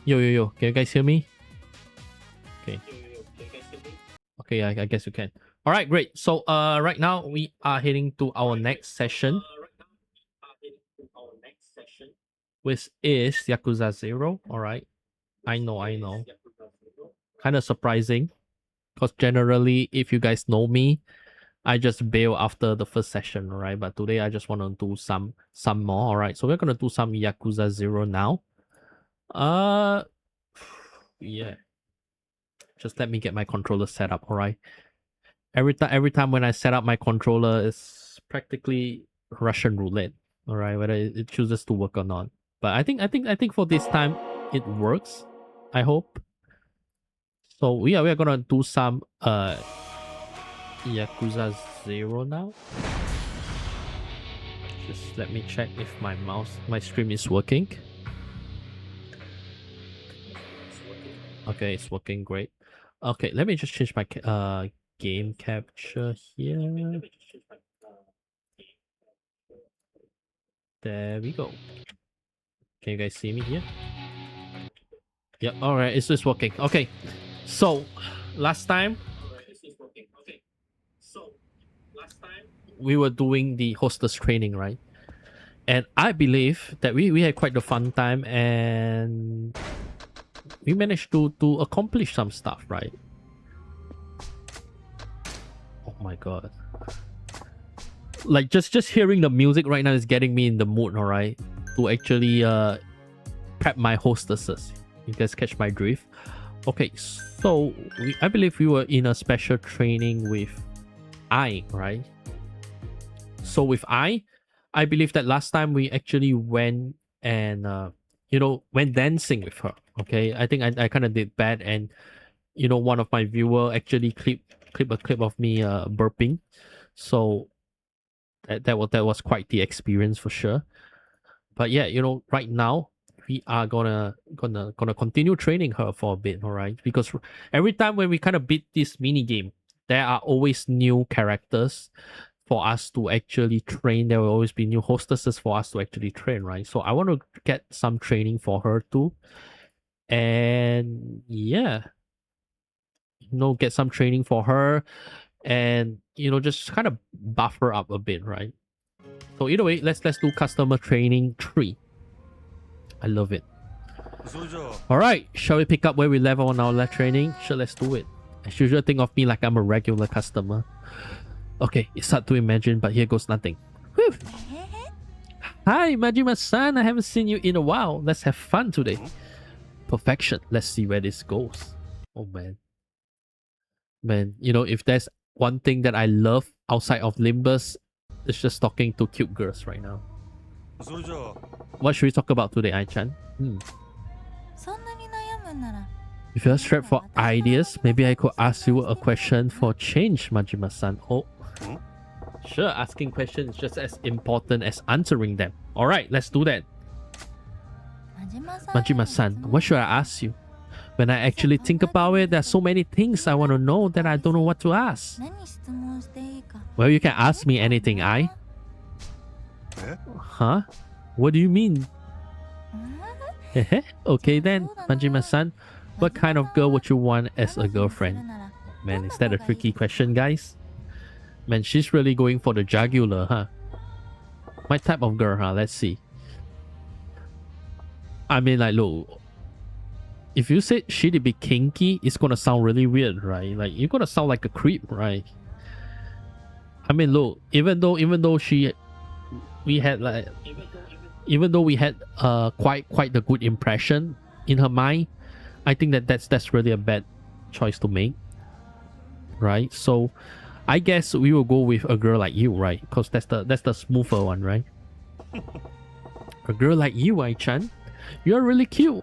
Yo, yo, yo. Can you guys hear me? Okay. Okay, I guess you can. All right, great. So, right now we are heading to our next session, which is Yakuza Zero. All right. I know. Kind of surprising, because generally, if you guys know me, I just bail after the first session, all right? But today I just want to do some more, all right? So we're gonna do some Yakuza Zero now. Yeah. Just let me get my controller set up, all right? Every time when I set up my controller, it's practically Russian roulette, all right? Whether it chooses to work or not. But I think for this time it works. I hope. So we are gonna do some Yakuza Zero now. Just let me check if my stream is working. Okay, it's working great. Okay, let me just change my game capture here. There we go. Can you guys see me here? Yeah, alright, it's just working. Okay, so last time we were doing the hostess training, right? And I believe that we had quite a fun time and we managed to accomplish some stuff, right? Oh my god. Like just hearing the music right now is getting me in the mood, alright? To actually prep my hostesses. You guys catch my drift? Okay, so I believe we were in a special training with I, right? So with I believe that last time we actually went and went dancing with her. Okay, I think I kind of did bad, and one of my viewer actually clip a clip of me burping. So that was quite the experience for sure. But yeah, right now we are gonna continue training her for a bit, all right? Because every time when we kind of beat this mini game, there are always new characters for us to actually train. There will always be new hostesses for us to actually train, right? So I want to get some training for her too, and yeah, get some training for her, and just kind of buff her up a bit, right? So either way, let's do customer training 3. I love it. All right, shall we pick up where we left on our left training? Sure, let's do it. As usual, think of me like I'm a regular customer. Okay, it's hard to imagine, but here goes nothing. Whew. Hi, Majima-san. I haven't seen you in a while. Let's have fun today. Perfection. Let's see where this goes. Oh, man. Man, if there's one thing that I love outside of Limbus, it's just talking to cute girls right now. What should we talk about today, Ai-chan? If you're strapped for ideas, maybe I could ask you a question for change, Majima-san. Oh, sure, asking questions is just as important as answering them. Alright, let's do that. Majima-san, what should I ask you? When I actually think about it, there's so many things I want to know that I don't know what to ask. Well, you can ask me anything, Huh? What do you mean? Okay then, Majima-san. What kind of girl would you want as a girlfriend? Man, is that a tricky question, guys? Man, she's really going for the jugular, huh? My type of girl, huh? Let's see. I mean, like, look, if you said she'd be kinky, it's gonna sound really weird, right? Like, you're gonna sound like a creep, right? I mean, look, even though we had quite the good impression in her mind, I think that's really a bad choice to make, right? So I guess we will go with a girl like you, right? Because that's the smoother one, right? A girl like you, Ai-chan, you're really cute.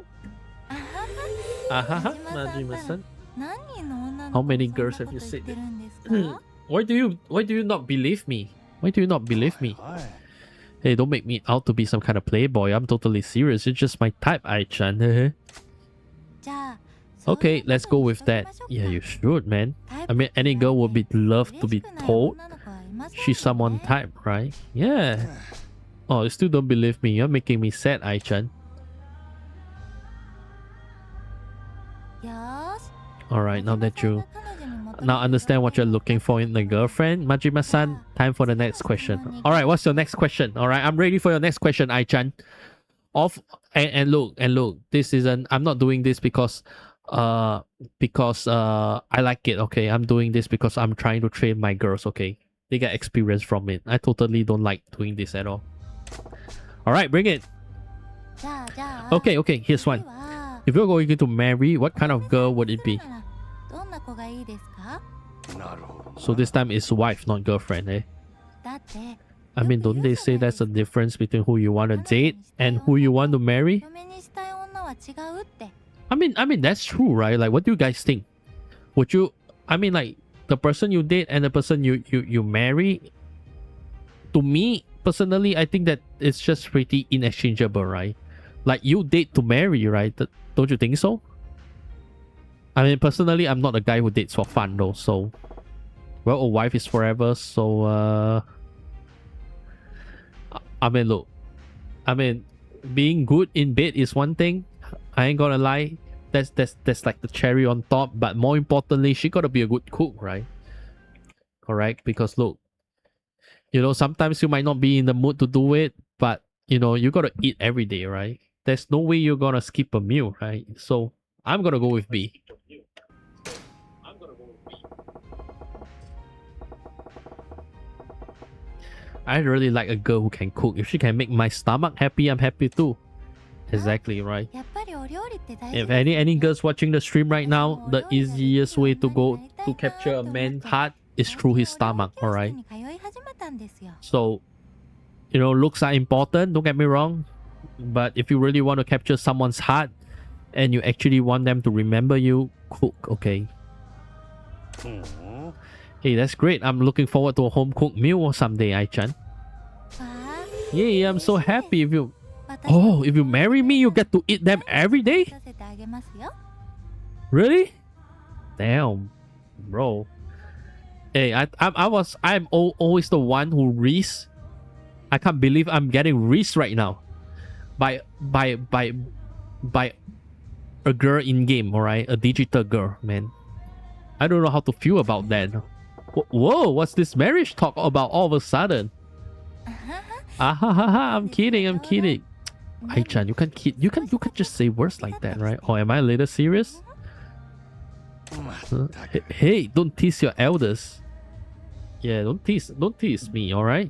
Majima-san. How many girls have you seen? Why do you not believe me? Why do you not believe me? Hey, don't make me out to be some kind of playboy. I'm totally serious. You're just my type, Ai-chan. Okay, let's go with that. Yeah, you should, man. I mean, any girl would be love to be told she's someone type, right? Yeah. Oh, you still don't believe me. You're making me sad, Ai-chan. Alright, now that you now understand what you're looking for in a girlfriend, Majima-san, time for the next question. Alright, what's your next question? Alright, I'm ready for your next question, Ai-chan. And look, this isn't, I'm not doing this because I like it, okay? I'm doing this because I'm trying to train my girls, okay? They get experience from it. I totally don't like doing this at all. Alright, bring it. Okay, here's one. If you're going to marry, what kind of girl would it be? So this time it's wife, not girlfriend, eh? I mean, don't they say there's a difference between who you want to date and who you want to marry? I mean that's true, right? Like, what do you guys think? Would you? I mean, like, the person you date and the person you marry. To me personally, I think that it's just pretty interchangeable, right? Like, you date to marry, right? Don't you think so? I mean, personally, I'm not a guy who dates for fun though. So, well, a wife is forever. So, I mean, look, I mean, being good in bed is one thing. I ain't gonna lie. That's like the cherry on top. But more importantly, she gotta be a good cook, right? Correct? Because look, you know, sometimes you might not be in the mood to do it, but you know, you gotta eat every day, right? There's no way you're gonna skip a meal, right? So I'm gonna go with B. I really like a girl who can cook. If she can make my stomach happy, I'm happy too. Exactly, right? If any girls watching the stream right now, the easiest way to go to capture a man's heart is through his stomach, alright? So, you know, looks are important, don't get me wrong. But if you really want to capture someone's heart and you actually want them to remember you, cook, okay? Hey, that's great. I'm looking forward to a home cooked meal someday, Ai-chan. Yeah, I'm so happy if you... Oh, if you marry me, you get to eat them every day? Really? Damn, bro. Hey, I'm always the one who reads. I can't believe I'm getting reached right now by a girl in game, alright? A digital girl, man. I don't know how to feel about that. Whoa, what's this marriage talk about all of a sudden? I'm kidding. Ai-chan, you can just say words like that, right? Or am I a little serious? Hey, don't tease your elders. Yeah, don't tease me, alright?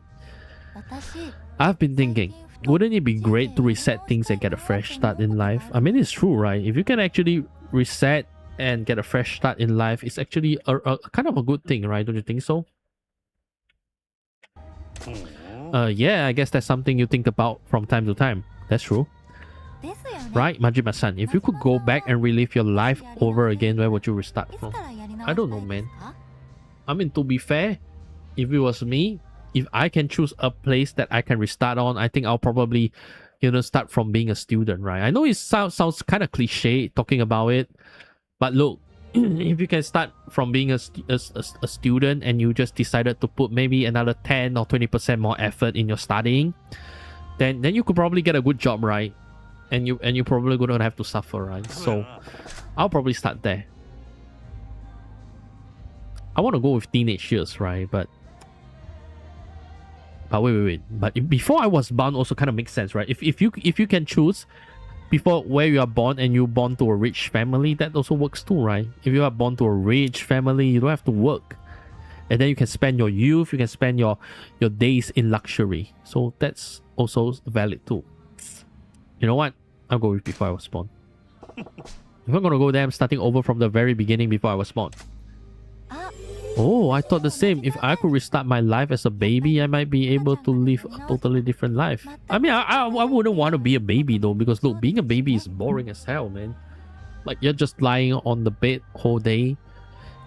I've been thinking, wouldn't it be great to reset things and get a fresh start in life? I mean, it's true, right? If you can actually reset and get a fresh start in life, it's actually a kind of a good thing, right? Don't you think so? Yeah, I guess that's something you think about from time to time. That's true. Right, Majima-san, if you could go back and relive your life over again, where would you restart from? I don't know, man. I mean, to be fair, if it was me, if I can choose a place that I can restart on, I think I'll probably, you know, start from being a student, right? I know it sounds kind of cliche talking about it, but look, if you can start from being a student and you just decided to put maybe another 10 or 20% more effort in your studying, then you could probably get a good job, right? And you probably don't have to suffer, right? So I'll probably start there. I want to go with teenage years, right? But wait. But before I was born also kind of makes sense, right? If you can choose before where you are born and you're born to a rich family, that also works too, right? If you are born to a rich family, you don't have to work. And then you can spend your youth, you can spend your days in luxury. So that's also valid too. You know what? I'll go with before I was born. If I'm gonna go there, I'm starting over from the very beginning before I was born. Oh, I thought the same. If I could restart my life as a baby, I might be able to live a totally different life. I mean, I wouldn't want to be a baby though, because look, being a baby is boring as hell, man. Like, you're just lying on the bed whole day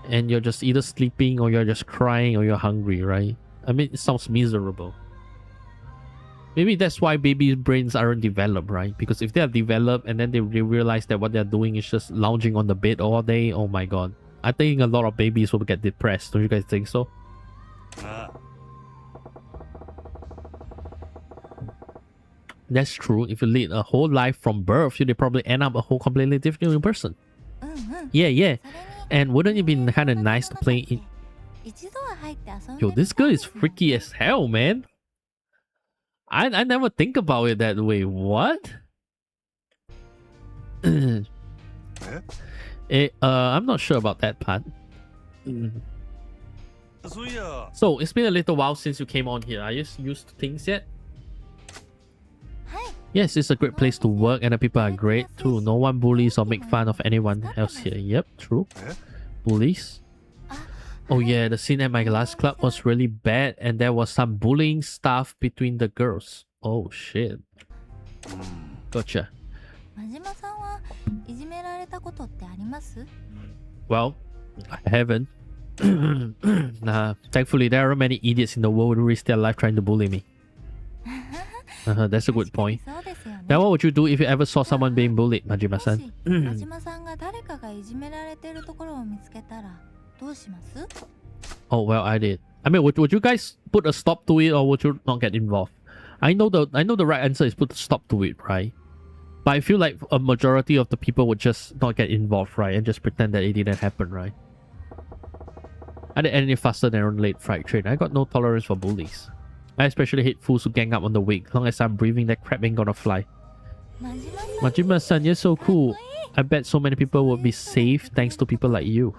and you're just either sleeping or you're just crying or you're hungry, right? I mean, it sounds miserable. Maybe that's why baby brains aren't developed, right? Because if they are developed and then they realize that what they're doing is just lounging on the bed all day, oh my god. I think a lot of babies will get depressed. Don't you guys think so? That's true. If you lead a whole life from birth, they probably end up a whole completely different person. Yeah. And wouldn't it be kind of nice to play in? Yo, this girl is freaky as hell, man. I never think about it that way. What? I'm not sure about that part. So it's been a little while since you came on here. Are you used to things yet? Yes, it's a great place to work and the people are great too. No one bullies or make fun of anyone else here. Yep, true. Bullies? Oh yeah, the scene at my last club was really bad and there was some bullying stuff between the girls. Oh shit. Gotcha. Well, I haven't. Nah, thankfully there are many idiots in the world who risk their life trying to bully me. That's a good point. Now what would you do if you ever saw someone being bullied, Majima-san? Oh well, I did. I mean, would you guys put a stop to it or would you not get involved? I know the right answer is put a stop to it, right? But I feel like a majority of the people would just not get involved, right? And just pretend that it didn't happen, right? I didn't any faster than on late freight train. I got no tolerance for bullies. I especially hate fools who gang up on the wake. As long as I'm breathing, that crap ain't gonna fly. Majima-san, you're so cool. I bet so many people would be safe thanks to people like you.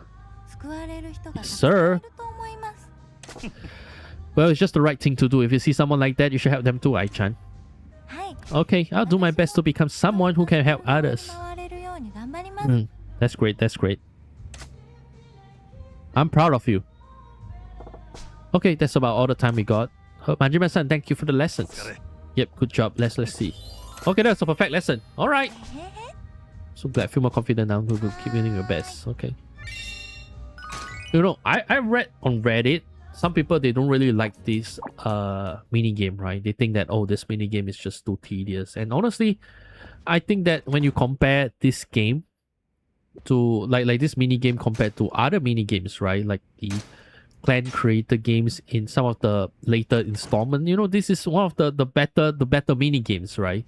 Yes, sir. Well, it's just the right thing to do. If you see someone like that, you should help them too, Ai-chan. Okay, I'll do my best to become someone who can help others. That's great, that's great. I'm proud of you. Okay, that's about all the time we got. Majima-san, thank you for the lessons. Yep, good job. Let's see. Okay, that's a perfect lesson. Alright. So glad, feel more confident now. We'll keep doing your best. Okay. You know, I read on Reddit, some people, they don't really like this mini game, right? They think that, oh, this mini game is just too tedious. And honestly, I think that when you compare this game to like this mini game compared to other mini games, right? Like the clan creator games in some of the later installment, you know, this is one of the better mini games, right?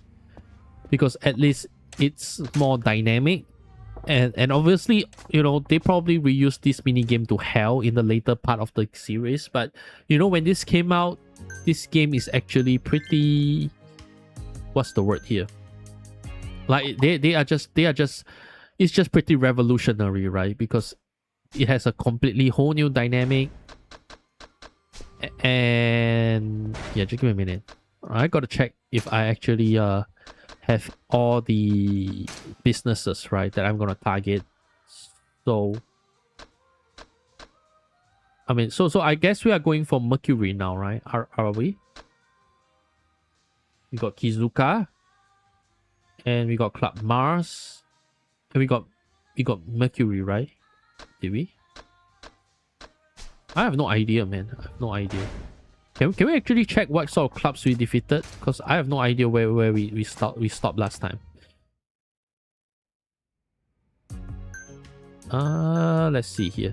Because at least it's more dynamic. And obviously, you know, they probably reused this mini game to hell in the later part of the series. But you know, when this came out, this game is actually pretty, what's the word here? Like they are just it's just pretty revolutionary, right? Because it has a completely whole new dynamic. And yeah, just give me a minute. I gotta check if I actually have all the businesses, right, that I'm gonna target. So I mean, so I guess we are going for Mercury now, right? Are we? We got Kizuka, and we got Club Mars, and we got Mercury, right? Did we? I have no idea, man. I have no idea. Can we actually check what sort of clubs we defeated? Because I have no idea where we stopped last time. Let's see here.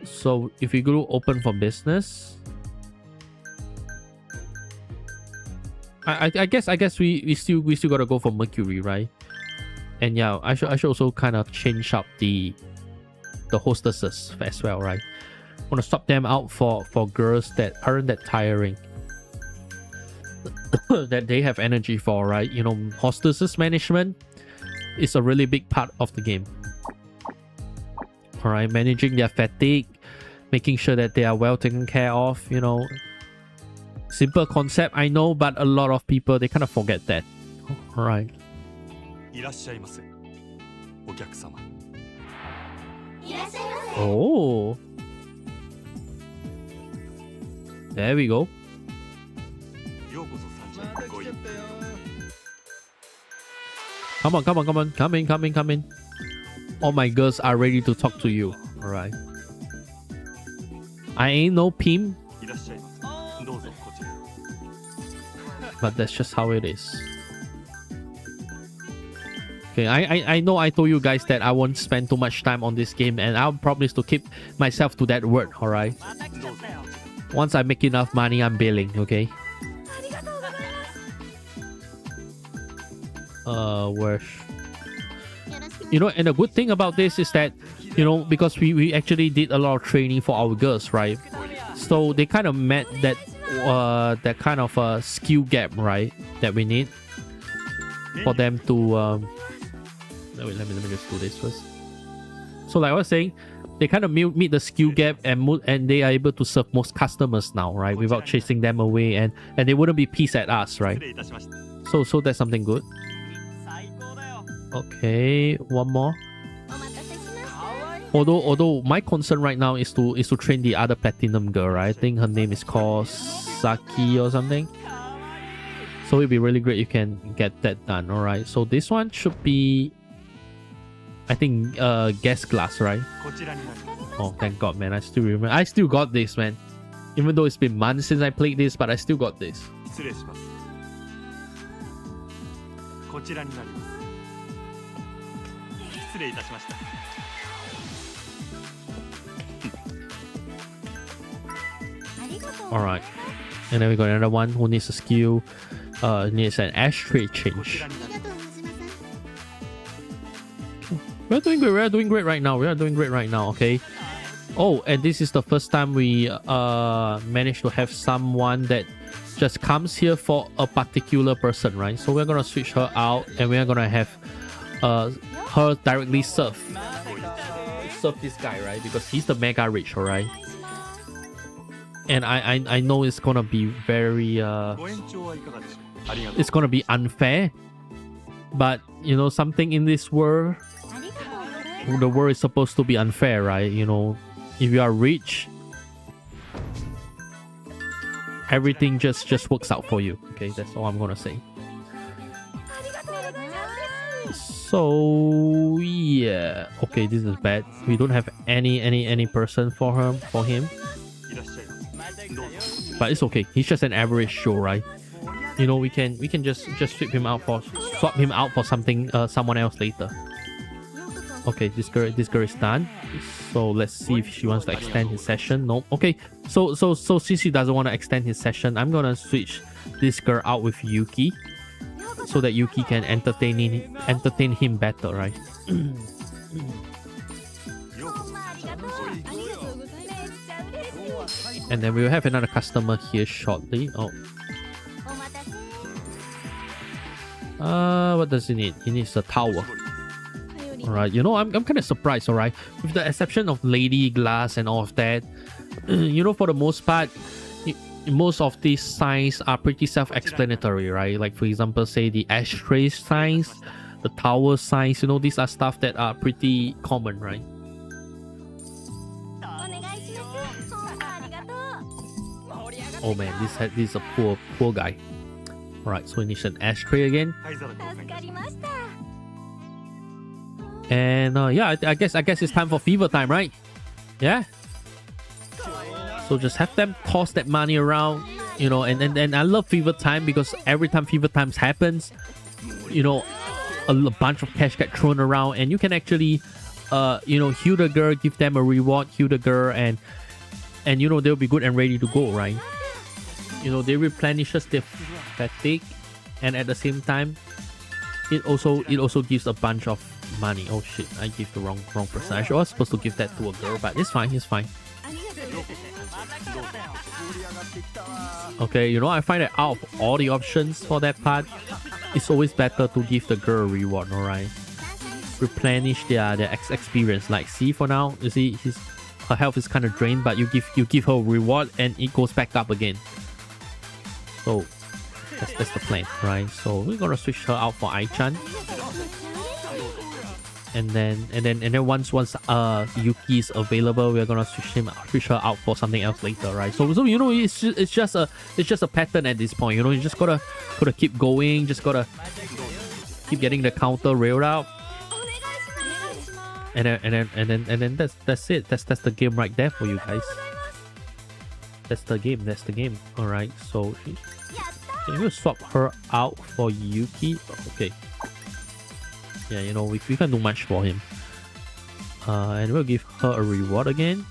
So if we go open for business, I guess we still gotta go for Mercury, right? And yeah, I should also kind of change up the hostesses as well, right? I want to swap them out for girls that aren't that tiring, that they have energy for, right? You know, hostesses management is a really big part of the game. All right, managing their fatigue, making sure that they are well taken care of. You know, simple concept, I know, but a lot of people, they kind of forget that. All right. Oh, there we go. Come in. All my girls are ready to talk to you. All right. I ain't no pimp, but that's just how it is. Okay, I know I told you guys that I won't spend too much time on this game, and I'll promise to keep myself to that word, alright? Once I make enough money, I'm billing, okay? Where... You know, and the good thing about this is that, you know, because we actually did a lot of training for our girls, right? So they kind of met that kind of skill gap, right? That we need for them to wait, let me just do this first. So like I was saying, they kind of meet the skill gap, and they are able to serve most customers now, right? Without chasing them away, and they wouldn't be pissed at us, right? So that's something good. Okay, one more. Although my concern right now is to train the other platinum girl, right? I think her name is called Saki or something. So it'd be really great you can get that done. All right. So this one should be, I think, gas glass, right? Oh, thank God, man! I still remember. I still got this, man. Even though it's been months since I played this, but I still got this. Alright. And then we got another one who needs a skill. Needs an ashtray change. Okay. We're doing great. We're doing great right now. We are doing great right now, okay? Oh, and this is the first time we managed to have someone that just comes here for a particular person, right? So we're gonna switch her out, and we're gonna have her directly serve this guy, right? Because he's the mega rich, alright? And I know it's gonna be very it's gonna be unfair, but you know, something in this world, the world is supposed to be unfair, right? You know, if you are rich, everything just works out for you. Okay, that's all I'm gonna say. So yeah, okay, this is bad. We don't have any person for him. But it's okay. He's just an average show, right? You know, we can just swap him out for something someone else later. Okay, this girl is done. So let's see if she wants to extend his session. No. Okay. So since he doesn't want to extend his session, I'm gonna switch this girl out with Yuki, so that Yuki can entertain him better, right? And then we'll have another customer here shortly. Oh. What does he need? He needs a tower. Alright, you know, I'm kind of surprised, alright? With the exception of Lady Glass and all of that, you know, for the most part, most of these signs are pretty self-explanatory, right? Like, for example, say the ashtray signs, the tower signs, you know, these are stuff that are pretty common, right? Oh man, this is a poor guy. Alright, so we need an ashtray again. And yeah, I guess it's time for fever time, right? Yeah. So just have them toss that money around, you know, and I love fever time because every time fever times happens, you know, a bunch of cash get thrown around, and you can actually you know, heal the girl, give them a reward, heal the girl, and you know, they'll be good and ready to go, right? You know, they replenishes their fatigue, and at the same time, it also gives a bunch of money. Oh shit, I gave the wrong person. I was supposed to give that to a girl, but it's fine. Okay, you know, I find that out of all the options for that part, it's always better to give the girl a reward, alright? Replenish their experience. Like, see, for now, you see, her health is kind of drained, but you give her a reward and it goes back up again. So that's the plan, right? So we're gonna switch her out for Ai-chan. And then once Yuki is available, we're gonna switch her out for something else later, right? So you know, it's just a pattern at this point. You know, you just gotta keep going, just gotta keep getting the counter railed out, and then that's it. That's the game right there for you guys. That's the game. All right. So we'll swap her out for Yuki. Okay. Yeah, you know, we can't do much for him. And we'll give her a reward again.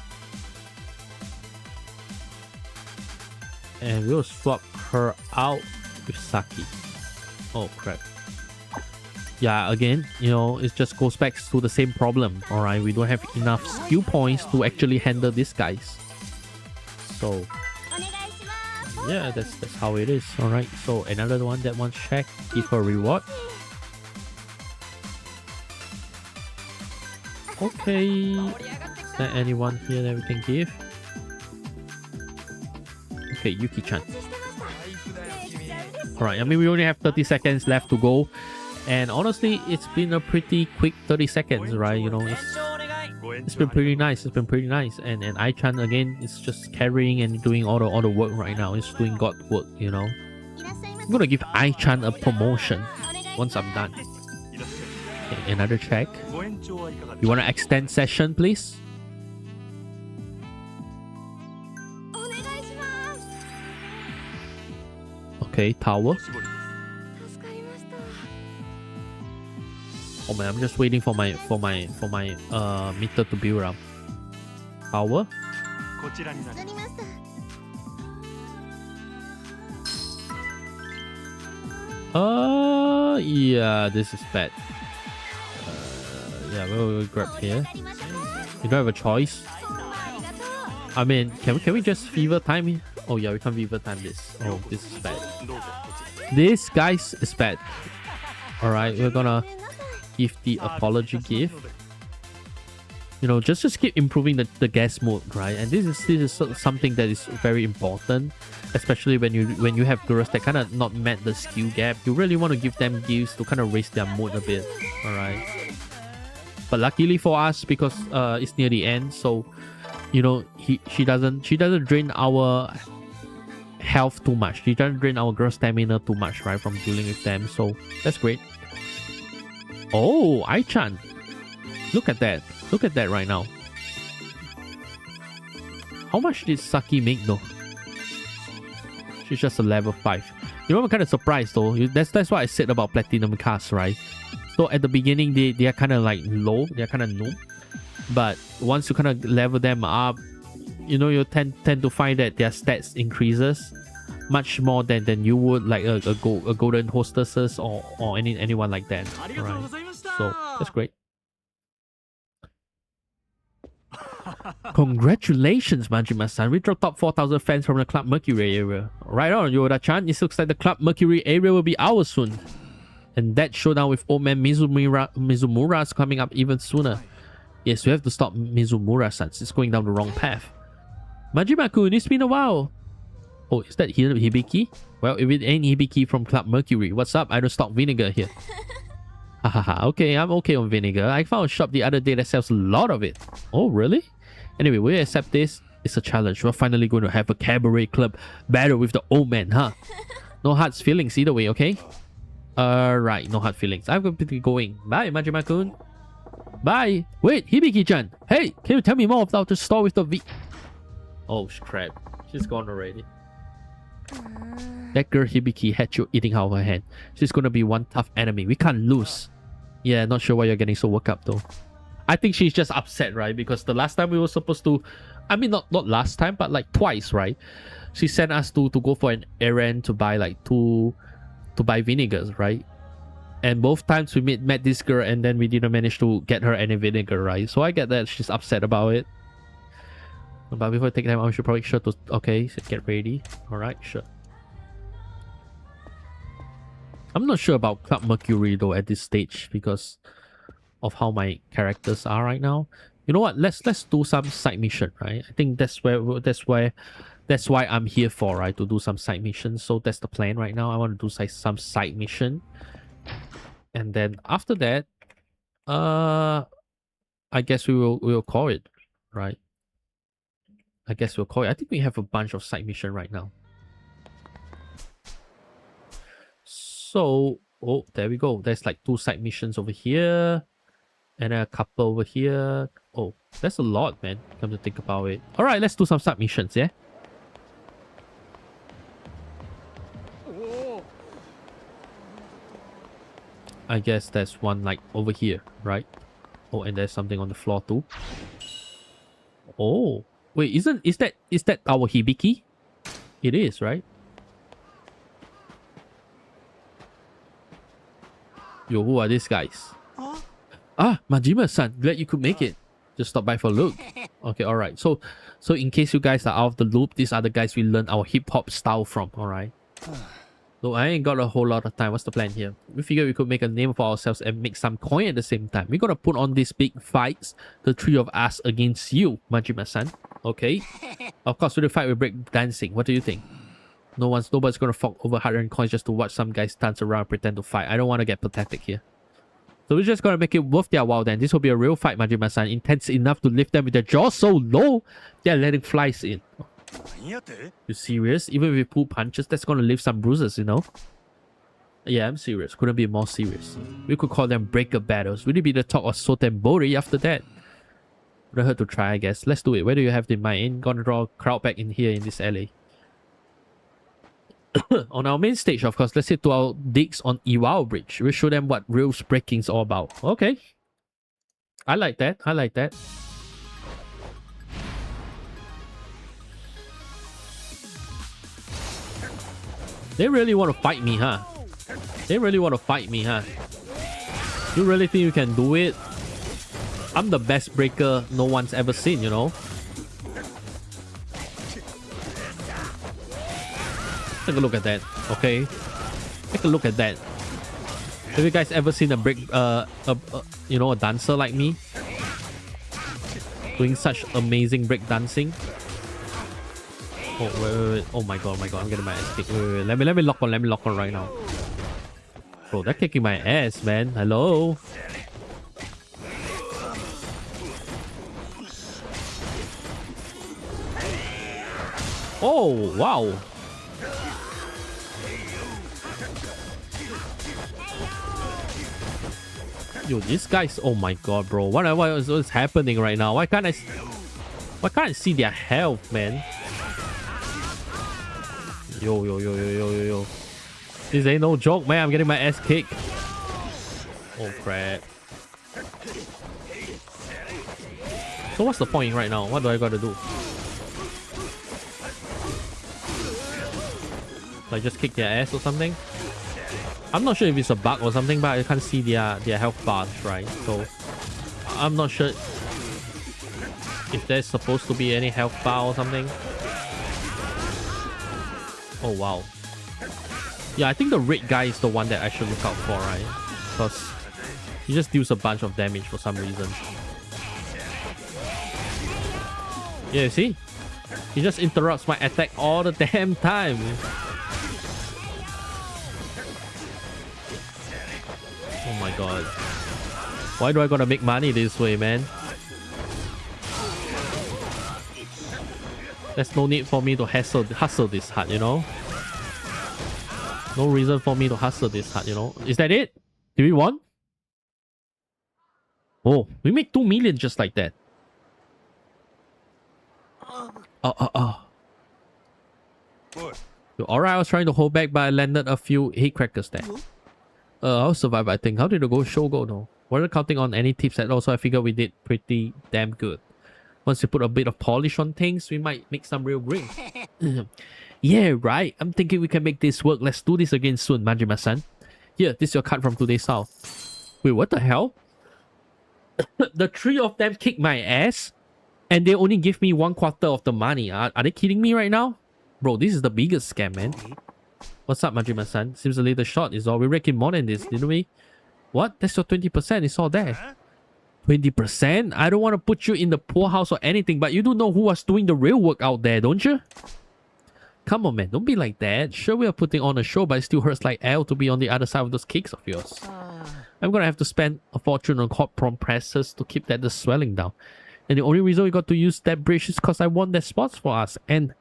And we'll swap her out with Saki. Oh crap. yeah, again, you know, it just goes back to the same problem. All right, we don't have enough skill points to actually handle these guys. So yeah, that's how it is. All right, so another one that wants check, give her reward. Okay, is there anyone here that we can give? Okay, Yuki-chan. Alright, I mean, we only have 30 seconds left to go. And honestly, it's been a pretty quick 30 seconds, right? You know, it's been pretty nice. It's been pretty nice. And Ai-chan, again, is just carrying and doing all the work right now. It's doing God work, you know. I'm gonna give Ai-chan a promotion once I'm done. Okay, another check. You wanna extend session, please? Okay, tower. Oh man, I'm just waiting for my meter to build up. Tower. Yeah, this is bad. Yeah, we'll grab here. You don't have a choice. I mean, can we just fever time here? Oh yeah, we can't fever time this. Oh, this is bad. This, guys, is bad. Alright, we're gonna give the apology gift. You know, just keep improving the guest mode, right? And this is something that is very important, especially when you have girls that kind of not met the skill gap. You really want to give them gifts to kind of raise their mood a bit. Alright. But luckily for us, because it's near the end, so you know, she doesn't drain our health too much. She doesn't drain our girl stamina too much, right, from dealing with them. So that's great. Oh, Ai-chan. Look at that. Look at that right now. How much did Saki make though? She's just a level 5. You know, I'm kind of surprised though. That's what I said about platinum cars, right? So at the beginning, they are kind of like low. They're kind of noob. But once you kind of level them up, you know, you tend to find that their stats increases much more than you would like a golden hostesses or anyone like that. Right? So that's great. Congratulations, Majima-san. We dropped top 4,000 fans from the Club Mercury area. Right on, Yoda-chan. It looks like the Club Mercury area will be ours soon. And that showdown with old man Mizumura is coming up even sooner. Yes, we have to stop Mizumura-san. It's going down the wrong path. Majima-kun, it's been a while. Oh, is that Hibiki? Well, if it ain't Hibiki from Club Mercury, what's up? I don't stock vinegar here. Hahaha, okay, I'm okay on vinegar. I found a shop the other day that sells a lot of it. Oh, really? Anyway, we accept this. It's a challenge. We're finally going to have a cabaret club battle with the old man, huh? No hard feelings either way, okay? Right, no hard feelings. I'm going to be going. Bye, Majima-kun. Bye. Wait, Hibiki-chan. Hey, can you tell me more about the store with the V? Oh, crap. She's gone already. That girl Hibiki had you eating out of her hand. She's gonna be one tough enemy. We can't lose. Yeah, not sure why you're getting so worked up though. I think she's just upset, right? Because the last time we were supposed to... I mean, not last time, but like twice, right? She sent us to go for an errand to buy like to buy vinegars, right? And both times we met this girl and then we didn't manage to get her any vinegar, right? So I get that she's upset about it. But before I take time, I should probably sure to... Okay, so get ready. Alright, sure. I'm not sure about Club Mercury though at this stage because of how my characters are right now. You know what? Let's do some side mission, right? I think that's why I'm here for, right? To do some side missions. So that's the plan right now. I want to do some side mission. And then after that, I guess we'll call it, right? I guess we'll call it. I think we have a bunch of side mission right now. So, oh, there we go. There's like 2 side missions over here. And a couple over here. Oh, that's a lot, man. Come to think about it. Alright, let's do some side missions, yeah? I guess there's one like over here, right? Oh, and there's something on the floor too. Oh. Wait, is that our Hibiki? It is, right? Yo, who are these guys? Ah, Majima-san, glad you could make it. Just stop by for a look. Okay, alright. So in case you guys are out of the loop, these are the guys we learned our hip-hop style from, alright? So I ain't got a whole lot of time. What's the plan here? We figured we could make a name for ourselves and make some coin at the same time. We're gonna put on these big fights, the three of us against you, Majima-san. Okay? Of course, with the fight, we break dancing. What do you think? Nobody's gonna fork over hard-earned coins just to watch some guys dance around and pretend to fight. I don't want to get pathetic here. So we're just gonna make it worth their while then. This will be a real fight, Majima-san. Intense enough to lift them with their jaws so low, they're letting flies in. You serious? Even if we pull punches, that's gonna leave some bruises, you know? Yeah, I'm serious. Couldn't be more serious. We could call them breaker battles. Will it be the talk of Sotenbori after that? Would have hurt to try, I guess. Let's do it. Where do you have in mind? Ain't gonna draw a crowd back in here in this alley. On our main stage, of course, let's head to our digs on Iwao Bridge. We'll show them what real breaking's all about. Okay. I like that. I like that. They really want to fight me, huh? They really want to fight me, huh? You really think you can do it? I'm the best breaker no one's ever seen, you know? Take a look at that, okay? Take a look at that. Have you guys ever seen a you know, a dancer like me? Doing such amazing break dancing? Oh, wait. Oh my god, I'm getting my ass kicked. Wait. Let me lock on right now. Bro, they're kicking my ass, man. Hello? Oh, wow. Yo, these guys, oh my god, bro. What is happening right now? Why can't I see their health, man? Yo. This ain't no joke, man. I'm getting my ass kicked. Oh, crap. So what's the point right now? What do I gotta do? Like just kick their ass or something? I'm not sure if it's a bug or something, but I can't see their health bars, right? So I'm not sure if there's supposed to be any health bar or something. Oh, wow. Yeah, I think the red guy is the one that I should look out for, right? Because he just deals a bunch of damage for some reason. Yeah, you see? He just interrupts my attack all the damn time. Oh my god. Why do I gotta make money this way, man? There's no need for me to hustle this hard, you know? No reason for me to hustle this hard, you know? Is that it? Did we won? Oh, we made 2 million just like that. Alright, I was trying to hold back, but I landed a few hate crackers there. I'll survive, I think. How did the show go, though? Wasn't counting on any tips at all, so I figured we did pretty damn good. Once we put a bit of polish on things, we might make some real green. Yeah, right. I'm thinking we can make this work. Let's do this again soon, Majima-san. Here, this is your card from today's style. Wait, what the hell? The 3 of them kicked my ass, and they only give me 1/4 of the money. Are they kidding me right now? Bro, this is the biggest scam, man. What's up, Majima-san? Seems a little short is all. We reckon more than this, didn't we? What? That's your 20%. It's all there. 20%? I don't want to put you in the poorhouse or anything, but you do know who was doing the real work out there, don't you? Come on, man. Don't be like that. Sure, we are putting on a show, but it still hurts like hell to be on the other side of those kicks of yours. I'm gonna have to spend a fortune on hot compressors to keep the swelling down. And the only reason we got to use that bridge is because I want that spots for us. And...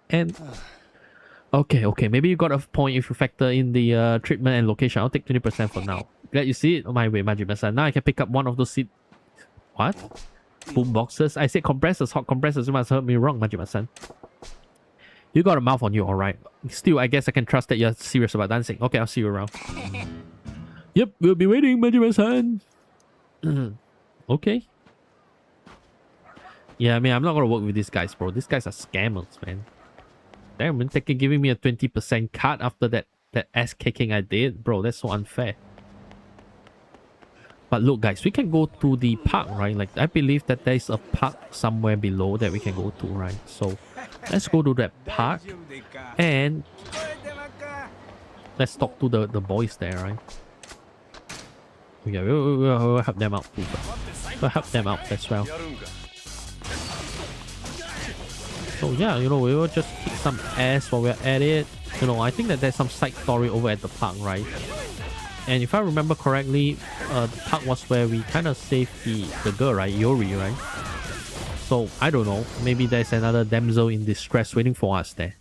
Okay. Maybe you got a point if you factor in the treatment and location. I'll take 20% for now. Glad you see it on my way, Majima-san. Now I can pick up one of those seat... What? Boom boxes? I said compressors, hot compressors. You must have heard me wrong, Majima-san. You got a mouth on you, alright. Still, I guess I can trust that you're serious about dancing. Okay, I'll see you around. Yep, we'll be waiting, Majima-san. Okay. Yeah, I mean, I'm not gonna work with these guys, bro. These guys are scammers, man. Damn, man, giving me a 20% cut after that ass kicking I did. Bro, that's so unfair. But look, guys, we can go to the park, right? Like, I believe that there's a park somewhere below that we can go to, right? So let's go to that park and let's talk to the boys there, right? Yeah, we'll help them out too. We'll help them out as well. So yeah, you know, we will just kick some ass while we're at it. You know, I think that there's some side story over at the park, right? And if I remember correctly, the park was where we kind of saved the girl, right? Yuri, right? So, I don't know. Maybe there's another damsel in distress waiting for us there.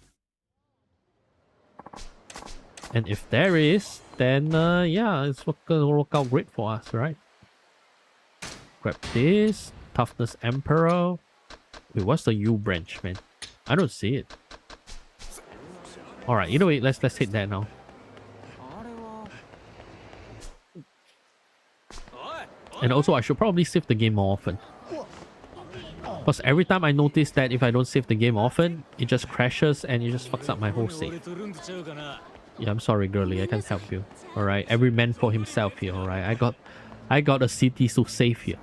And if there is, then yeah, it's gonna work out great for us, right? Grab this. Toughness Emperor. Wait, what's the U branch, man? I don't see it. Alright, either way, let's hit that now. And also, I should probably save the game more often. Because every time I notice that if I don't save the game often, it just crashes and it just fucks up my whole save. Yeah, I'm sorry, girly. I can't help you. Alright, every man for himself here, alright? I got a city to save here.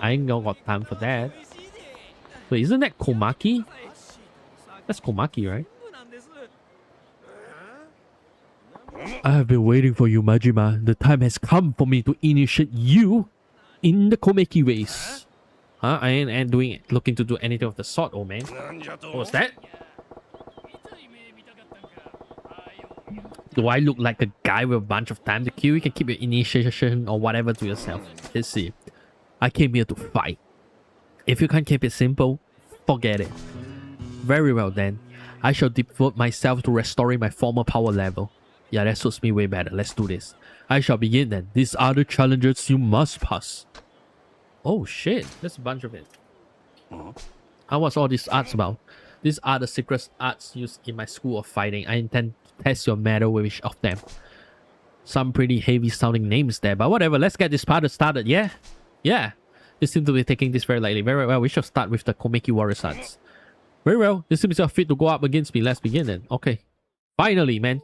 I ain't got time for that. Wait, isn't that Komaki? That's Komaki, right? I have been waiting for you, Majima. The time has come for me to initiate you in the Komaki race. Huh? I ain't looking to do anything of the sort, old man. What was that? Do I look like a guy with a bunch of time to kill? You can keep your initiation or whatever to yourself. Let's see. I came here to fight. If you can't keep it simple, forget it. Very well then. I shall devote myself to restoring my former power level. Yeah, that suits me way better. Let's do this. I shall begin then. These are the challenges you must pass. Oh shit, there's a bunch of it. How was all these arts about? These are the secret arts used in my school of fighting. I intend to test your mettle with each of them. Some pretty heavy sounding names there, but whatever. Let's get this party started, yeah? Yeah. You seem to be taking this very lightly. Very well, we shall start with the Komaki Warriors arts. Very well. This seems fit to go up against me. Let's begin then. Okay. Finally, man.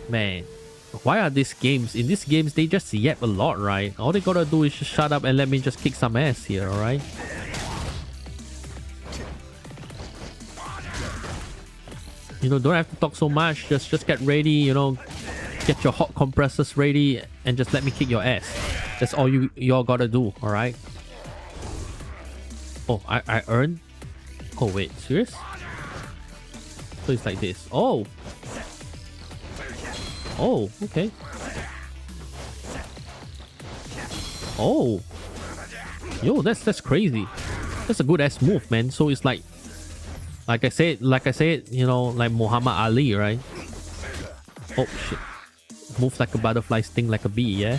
Man. Why are these games? In these games, they just yap a lot, right? All they gotta do is just shut up and let me just kick some ass here, alright? You know, don't have to talk so much. Just get ready, you know. Get your hot compressors ready and just let me kick your ass. That's all y'all gotta do, alright? Oh, I earned? Oh, wait, serious? So it's like this. Oh! Oh, okay. Oh! Yo, that's crazy. That's a good ass move, man. So it's like I said, you know, like Muhammad Ali, right? Oh, shit. Move like a butterfly, sting like a bee, yeah?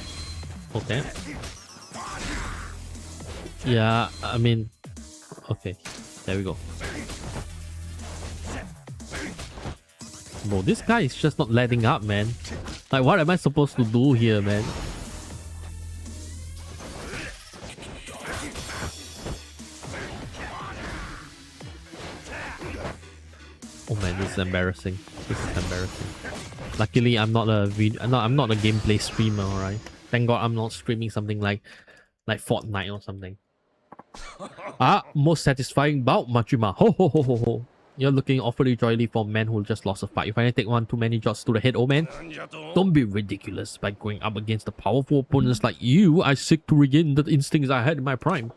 Okay. Yeah, I mean... Okay, there we go. Bro, this guy is just not letting up, man. Like, what am I supposed to do here, man? Oh man, this is embarrassing. This is embarrassing. Luckily, I'm not a gameplay streamer, alright? Thank God I'm not streaming something like Fortnite or something. Most satisfying bout, Majima. Ho ho ho ho ho. You're looking awfully jolly for a man who just lost a fight. You finally take one too many shots to the head, old man. Don't be ridiculous by going up against the powerful opponents like you. I seek to regain the instincts I had in my prime.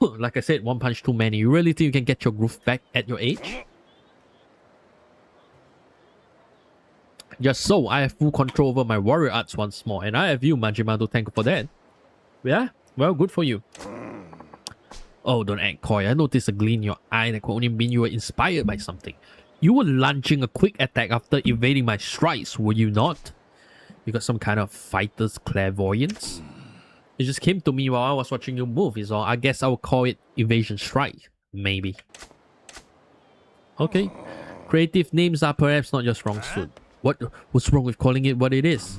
Like I said, one punch too many. You really think you can get your groove back at your age? Just so, I have full control over my warrior arts once more. And I have you, Majima, to thank for that. Yeah? Well, good for you. Oh, don't act coy. I noticed a gleam in your eye that could only mean you were inspired by something. You were launching a quick attack after evading my strikes, were you not? You got some kind of fighter's clairvoyance? It just came to me while I was watching you move, is all. I guess I would call it evasion strike. Maybe. Okay. Creative names are perhaps not your strong suit. What's wrong with calling it what it is?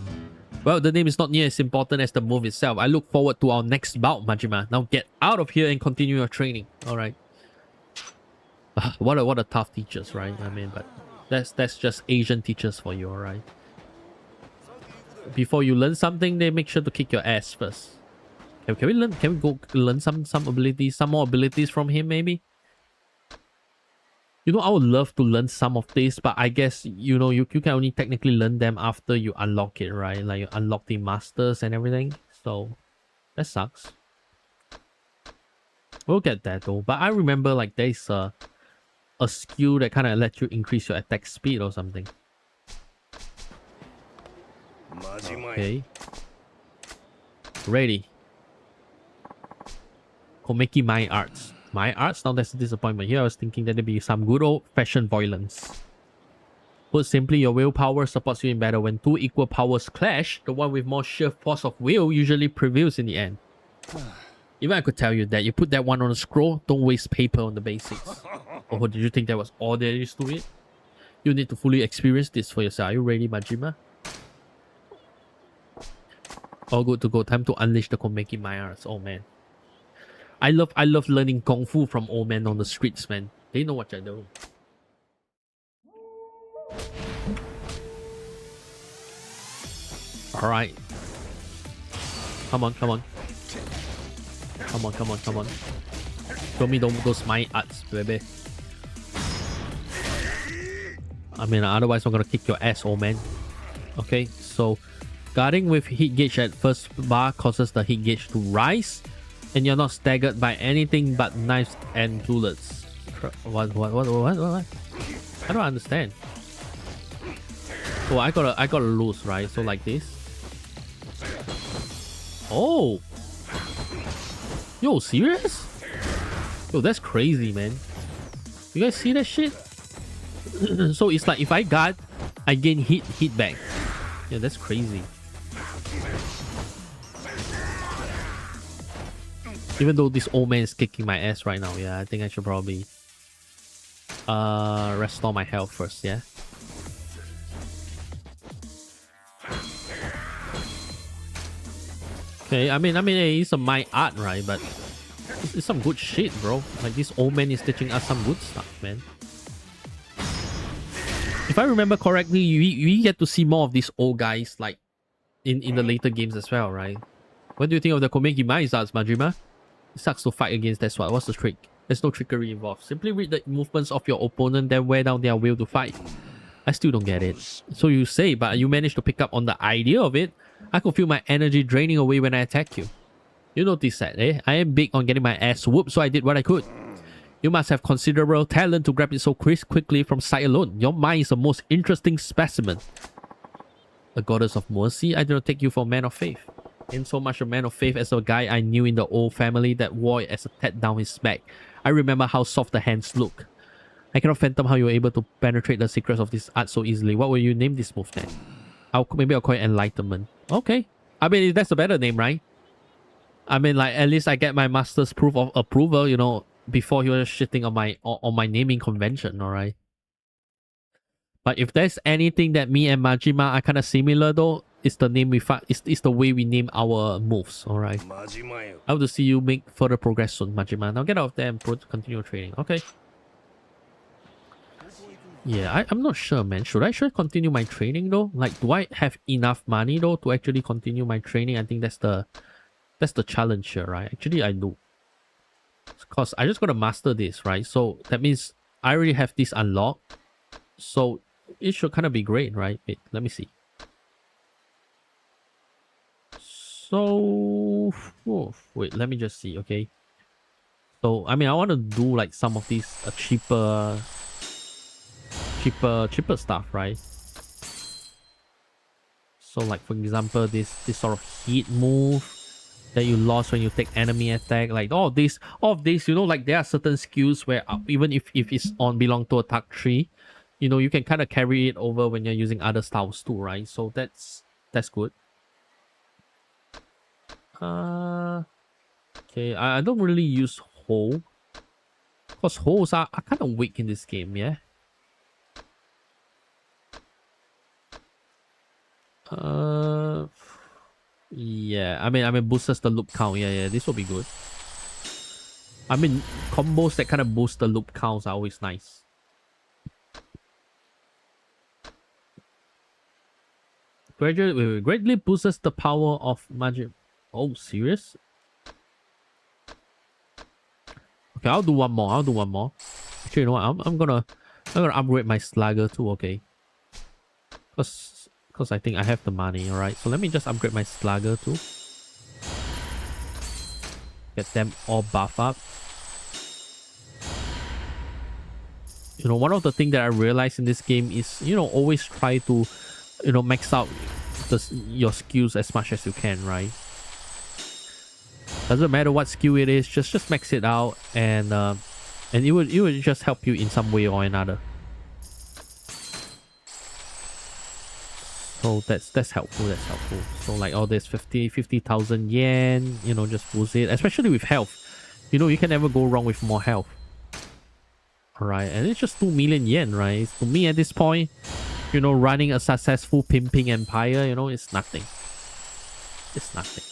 Well, the name is not near as important as the move itself. I look forward to our next bout, Majima. Now get out of here and continue your training. Alright. What a tough teachers, right? I mean, but that's just Asian teachers for you, alright? before you learn something, they make sure to kick your ass first. Can we learn? Can we go learn some abilities, some more abilities from him maybe? You know, I would love to learn some of this, but I guess, you know, you can only technically learn them after you unlock it, right? Like you unlock the masters and everything. So that sucks. We'll get that though. But I remember like there's a skill that kind of lets you increase your attack speed or something. Okay. Ready. Komeki My Arts. My Arts? Now that's a disappointment. Here I was thinking that there'd be some good old-fashioned violence. Put simply, your willpower supports you in battle. When two equal powers clash, the one with more sheer force of will usually prevails in the end. Even I could tell you that. You put that one on a scroll, don't waste paper on the basics. Oh, did you think that was all there is to it? You need to fully experience this for yourself. Are you ready, Majima? All good to go. Time to unleash the Komeki My Arts. Oh man. I love learning Kung Fu from old men on the streets, man. They know what they're doing. Alright. Come on, come on. Come on, come on, come on. Show me those My Arts, baby. I mean, otherwise I'm gonna kick your ass, old man. Okay, so guarding with hit gauge at first bar causes the hit gauge to rise, and you're not staggered by anything but knives and bullets. What? I don't understand. So I gotta lose, right? So like this. Oh, yo, serious? Yo, that's crazy, man. You guys see that shit? So it's like if I guard, I gain hit back. Yeah, that's crazy. Even though this old man is kicking my ass right now, yeah, I think I should probably restore my health first, yeah. Okay, I mean, hey, it's a My Art, right? But it's some good shit, bro. Like this old man is teaching us some good stuff, man. If I remember correctly, we get to see more of these old guys like in the later games as well, right? What do you think of the Komeki My Arts, Majima? It sucks to fight against, that's why. What's the trick? There's no trickery involved. Simply read the movements of your opponent, then wear down their will to fight. I still don't get it. So you say, but you managed to pick up on the idea of it. I could feel my energy draining away when I attack you. You notice that, eh? I am big on getting my ass whooped, so I did what I could. You must have considerable talent to grab it so quickly from sight alone. Your mind is the most interesting specimen. A goddess of mercy? I do not take you for a man of faith. Ain't so much a man of faith as a guy I knew in the old family that wore it as a tat down his back. I remember how soft the hands look. I cannot fathom how you were able to penetrate the secrets of this art so easily. What will you name this move then? Maybe I'll call it Enlightenment. Okay. I mean, that's a better name, right? I mean, like, at least I get my master's proof of approval, you know, before he was shitting on my naming convention, alright? But if there's anything that me and Majima are kind of similar though, it's the name it's the way we name our moves, alright? I hope to see you make further progress soon, Majima. Now get out of there and continue training. Okay. Yeah, I'm not sure, man. Should I continue my training though? Like, do I have enough money though to actually continue my training? I think that's the challenge here, right? Actually, I do. Because I just gotta master this, right? So that means I already have this unlocked. So it should kind of be great, right? Wait, let me see. So, wait, let me just see, okay? So, I mean, I want to do like some of these cheaper stuff, right? So, like for example, this sort of heat move that you lost when you take enemy attack, like all of this, you know, like there are certain skills where even if it's belong to attack tree, you know, you can kind of carry it over when you're using other styles too, right? So that's good. Okay, I don't really use Hole, because holes are kind of weak in this game, yeah. Yeah, I mean boosts the loop count. Yeah, this will be good. I mean, combos that kind of boost the loop counts are always nice. Greatly boosts the power of magic. Oh, serious? Okay, I'll do one more. Actually, you know what? I'm gonna upgrade my slugger too. Okay, cause I think I have the money. All right, so let me just upgrade my slugger too. Get them all buff up. You know, one of the things that I realized in this game is, you know, always try to, you know, max out your skills as much as you can, right? Doesn't matter what skill it is, just max it out, and it would just help you in some way or another. So that's helpful. So like all this 50,000 yen, you know, just boost it, especially with health. You know, you can never go wrong with more health. Alright, and it's just 2 million yen, right? To me at this point, you know, running a successful pimping empire, you know, it's nothing. It's nothing.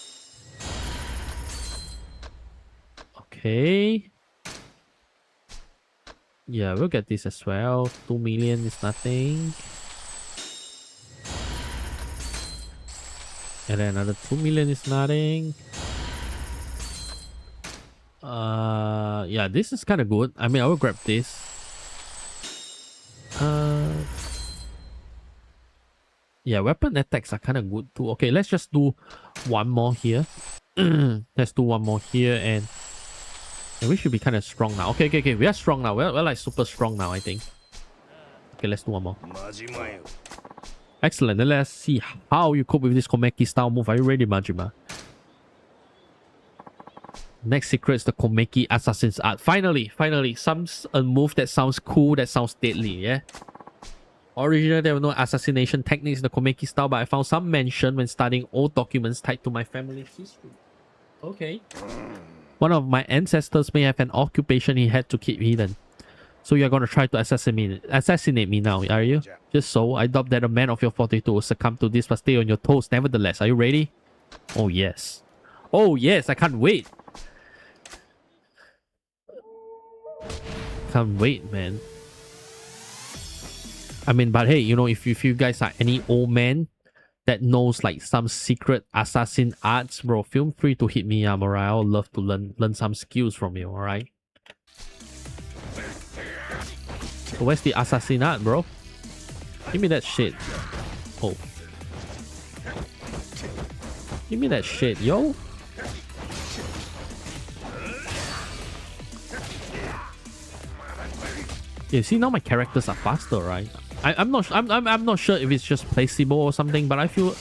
Okay. Yeah, we'll get this as well. 2 million is nothing. And then another 2 million is nothing. Yeah, this is kind of good. I mean, I will grab this. Yeah, weapon attacks are kind of good too. Okay, let's just do one more here. Let's do one more here, and we should be kind of strong now. Okay, we are strong now. We're like super strong now, I think. Okay, let's do one more. Excellent. Then let's see how you cope with this Komeki style move. Are you ready, Majima? Next secret is the Komeki Assassin's Art. Finally, a move that sounds cool, that sounds deadly, yeah? Originally, there were no assassination techniques in the Komeki style, but I found some mention when studying old documents tied to my family's history. Okay. One of my ancestors may have an occupation he had to keep hidden. So you're gonna try to assassinate me now, are you? Just so, I doubt that a man of your fortitude will succumb to this, but stay on your toes nevertheless. Are you ready? Oh yes. Oh yes, I can't wait. Can't wait, man. I mean, but hey, you know, if you guys are any old man that knows like some secret assassin arts, bro, feel free to hit me up, alright? I would love to learn some skills from you, alright? So where's the assassin art, bro? Give me that shit. Oh. Give me that shit, yo. Yeah, see, now my characters are faster, right? I'm not sure if it's just placebo or something, but I feel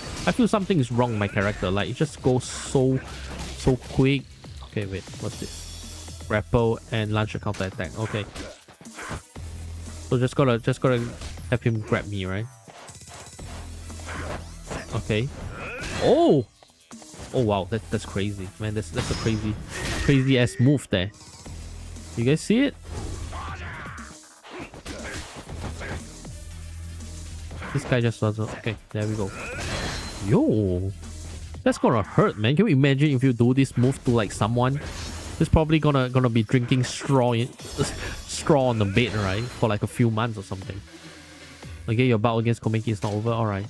something is wrong with my character. Like, it just goes so quick. Okay, wait, what's this? Grapple and launch a counter attack. Okay. So just gotta have him grab me, right? Okay. Oh! Oh wow, that's crazy. Man, that's a crazy ass move there. You guys see it? This guy just does it. Okay, there we go. Yo, that's gonna hurt, man. Can you imagine if you do this move to like someone? He's probably gonna be drinking straw on the bed, right? For like a few months or something. Okay, your bout against Komeki is not over. All right.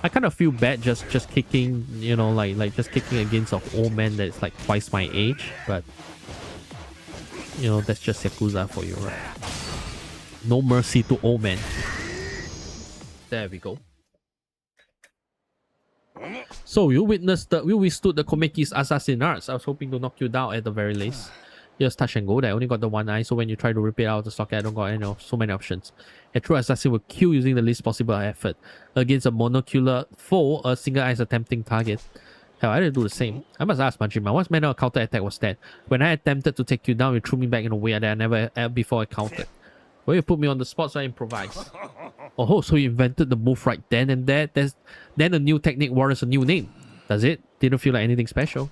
I kind of feel bad just kicking, you know, like just kicking against an old man that's like twice my age, but you know, that's just Yakuza for you, right? No mercy to old men. There we go. So you withstood the Komeki's assassin arts. I was hoping to knock you down at the very least. Just touch and go there. I only got the one eye, so when you try to rip it out of the socket, I don't got so many options. A true assassin will kill using the least possible effort. Against a monocular foe, a single eye is a tempting target. Hell, I didn't do the same. I must ask Majima, what manner of counter attack was that? When I attempted to take you down, you threw me back in a way that I never before encountered. Well, you put me on the spot, so I improvised. Oh, so you invented the move right then and there. Then a new technique warrants a new name. Does it? Didn't feel like anything special.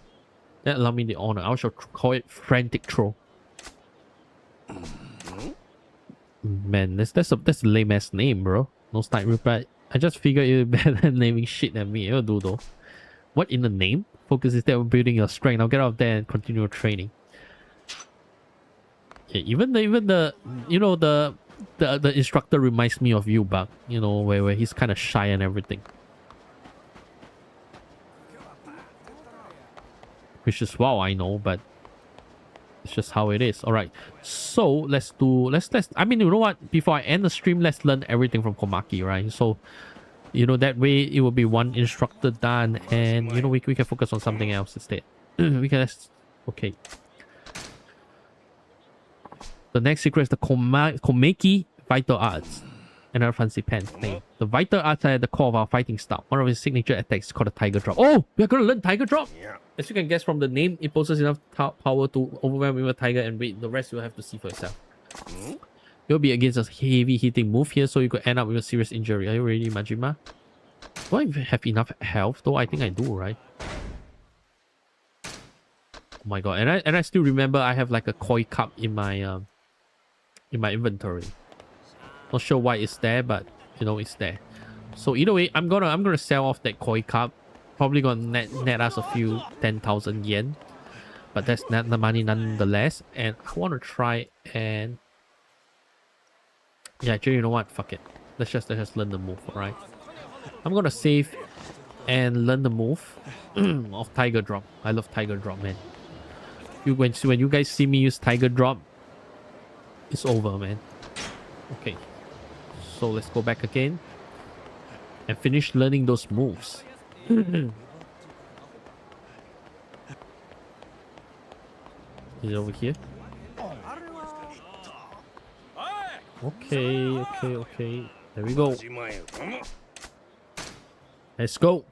That allowed me the honor. I shall call it Frantic Throw. Man, that's a lame ass name, bro. No Snipe Ripper. I just figured you'd be better than naming shit than me. It'll do though. What in the name? Focus instead on building your strength. Now get out there and continue training. Yeah, even the you know the the instructor reminds me of you, Buck. You know, where he's kind of shy and everything. Which is wow, I know, but it's just how it is. All right, so let's I mean, you know what, before I end the stream, let's learn everything from Komaki, right? So, you know, that way it will be one instructor done, and you know, we can focus on something else instead. We can okay. The next secret is the Komaki Vital Arts. Another fancy pen name. The Vital Arts are at the core of our fighting style. One of his signature attacks is called the Tiger Drop. Oh, we're gonna learn Tiger Drop? Yeah. As you can guess from the name, it possesses enough power to overwhelm even a tiger, and wait, the rest you'll have to see for yourself. You'll be against a heavy hitting move here, so you could end up with a serious injury. Are you ready, Majima? Do I have enough health though? I think I do, right? Oh my god, and I still remember I have like a koi cup in my inventory. Not sure why it's there, but you know, it's there. So either way, I'm gonna sell off that koi cup. Probably gonna net us a few 10,000 yen, but that's not the money nonetheless. And I want to try and yeah, actually, you know what? Fuck it. Let's just learn the move. All right. I'm gonna save and learn the move of Tiger Drop. I love Tiger Drop, man. When you guys see me use Tiger Drop, it's over, man. Okay. So let's go back again and finish learning those moves. Is it over here? Okay. There we go. Let's go.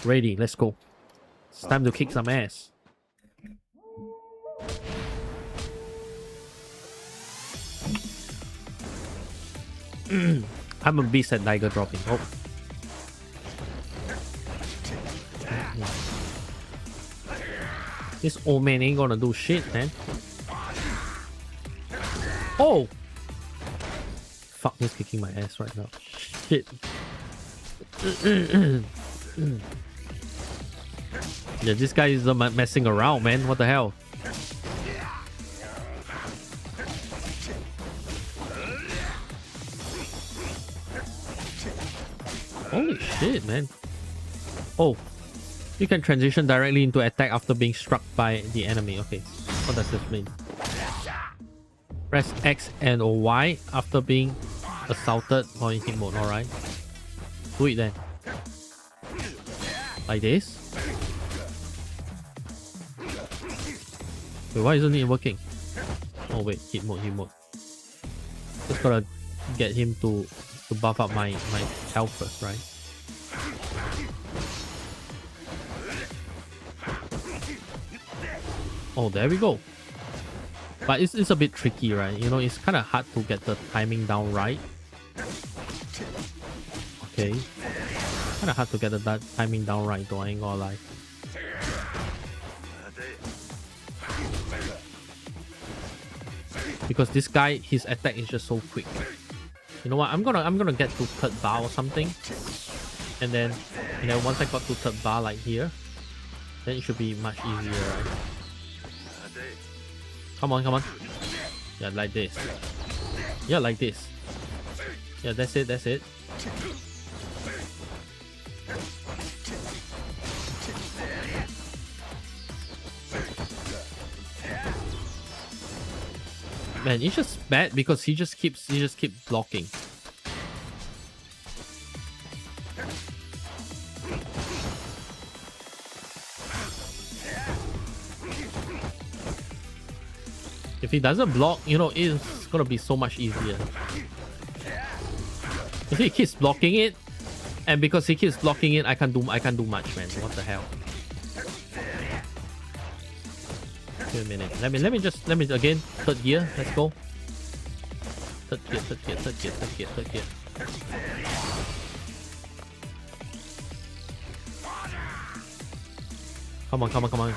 Ready, let's go. It's time to kick some ass. I'm a beast at Tiger Dropping. Oh. This old man ain't gonna do shit, man. Oh! Fuck, he's kicking my ass right now. Shit. Yeah, this guy is messing around, man. What the hell? Holy shit, man. Oh. You can transition directly into attack after being struck by the enemy. Okay. What does this mean? Press X and or Y after being assaulted or in hit mode. Alright. Do it then. Like this. Wait, why isn't it working? Oh wait, hit mode. Just gotta get him to buff up my health first, right? Oh, there we go. But it's a bit tricky, right? You know, it's kind of hard to get the timing down right. Okay. Kind of hard to get the timing down right, though, I ain't gonna lie. Because this guy, his attack is just so quick. You know what? I'm gonna get to third bar or something, and then once I got to third bar like here, then it should be much easier, right? Come on. Yeah, like this. Yeah, like this. Yeah, that's it. Man, it's just bad because he just keeps blocking. If he doesn't block, you know, it's gonna be so much easier. If he keeps blocking it, and because he keeps blocking it, I can't do much, man. What the hell? Wait a minute. Let me again. Third gear. Let's go. Third gear. Come on.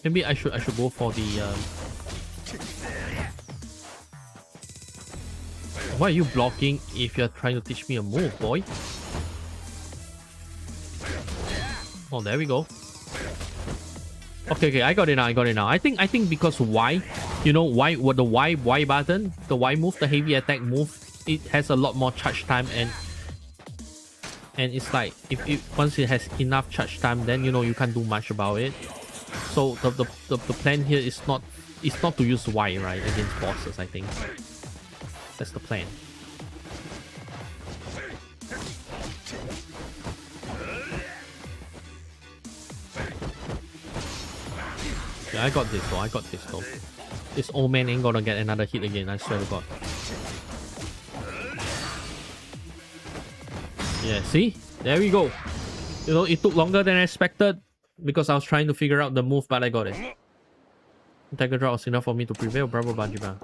Maybe I should go for the Why are you blocking if you're trying to teach me a move, boy? Oh, there we go. Okay, I got it now. I think because Y, you know, what the Y button, the Y move, the heavy attack move, it has a lot more charge time, and it's like if once it has enough charge time, then you know you can't do much about it. So the plan here is not to use Y, right, against bosses. I think that's the plan. Yeah, I got this though. This old man ain't gonna get another hit again, I swear to God. Yeah, see? There we go. You know, it took longer than I expected because I was trying to figure out the move, but I got it. Tiger drop was enough for me to prevail. Bravo, Banjima.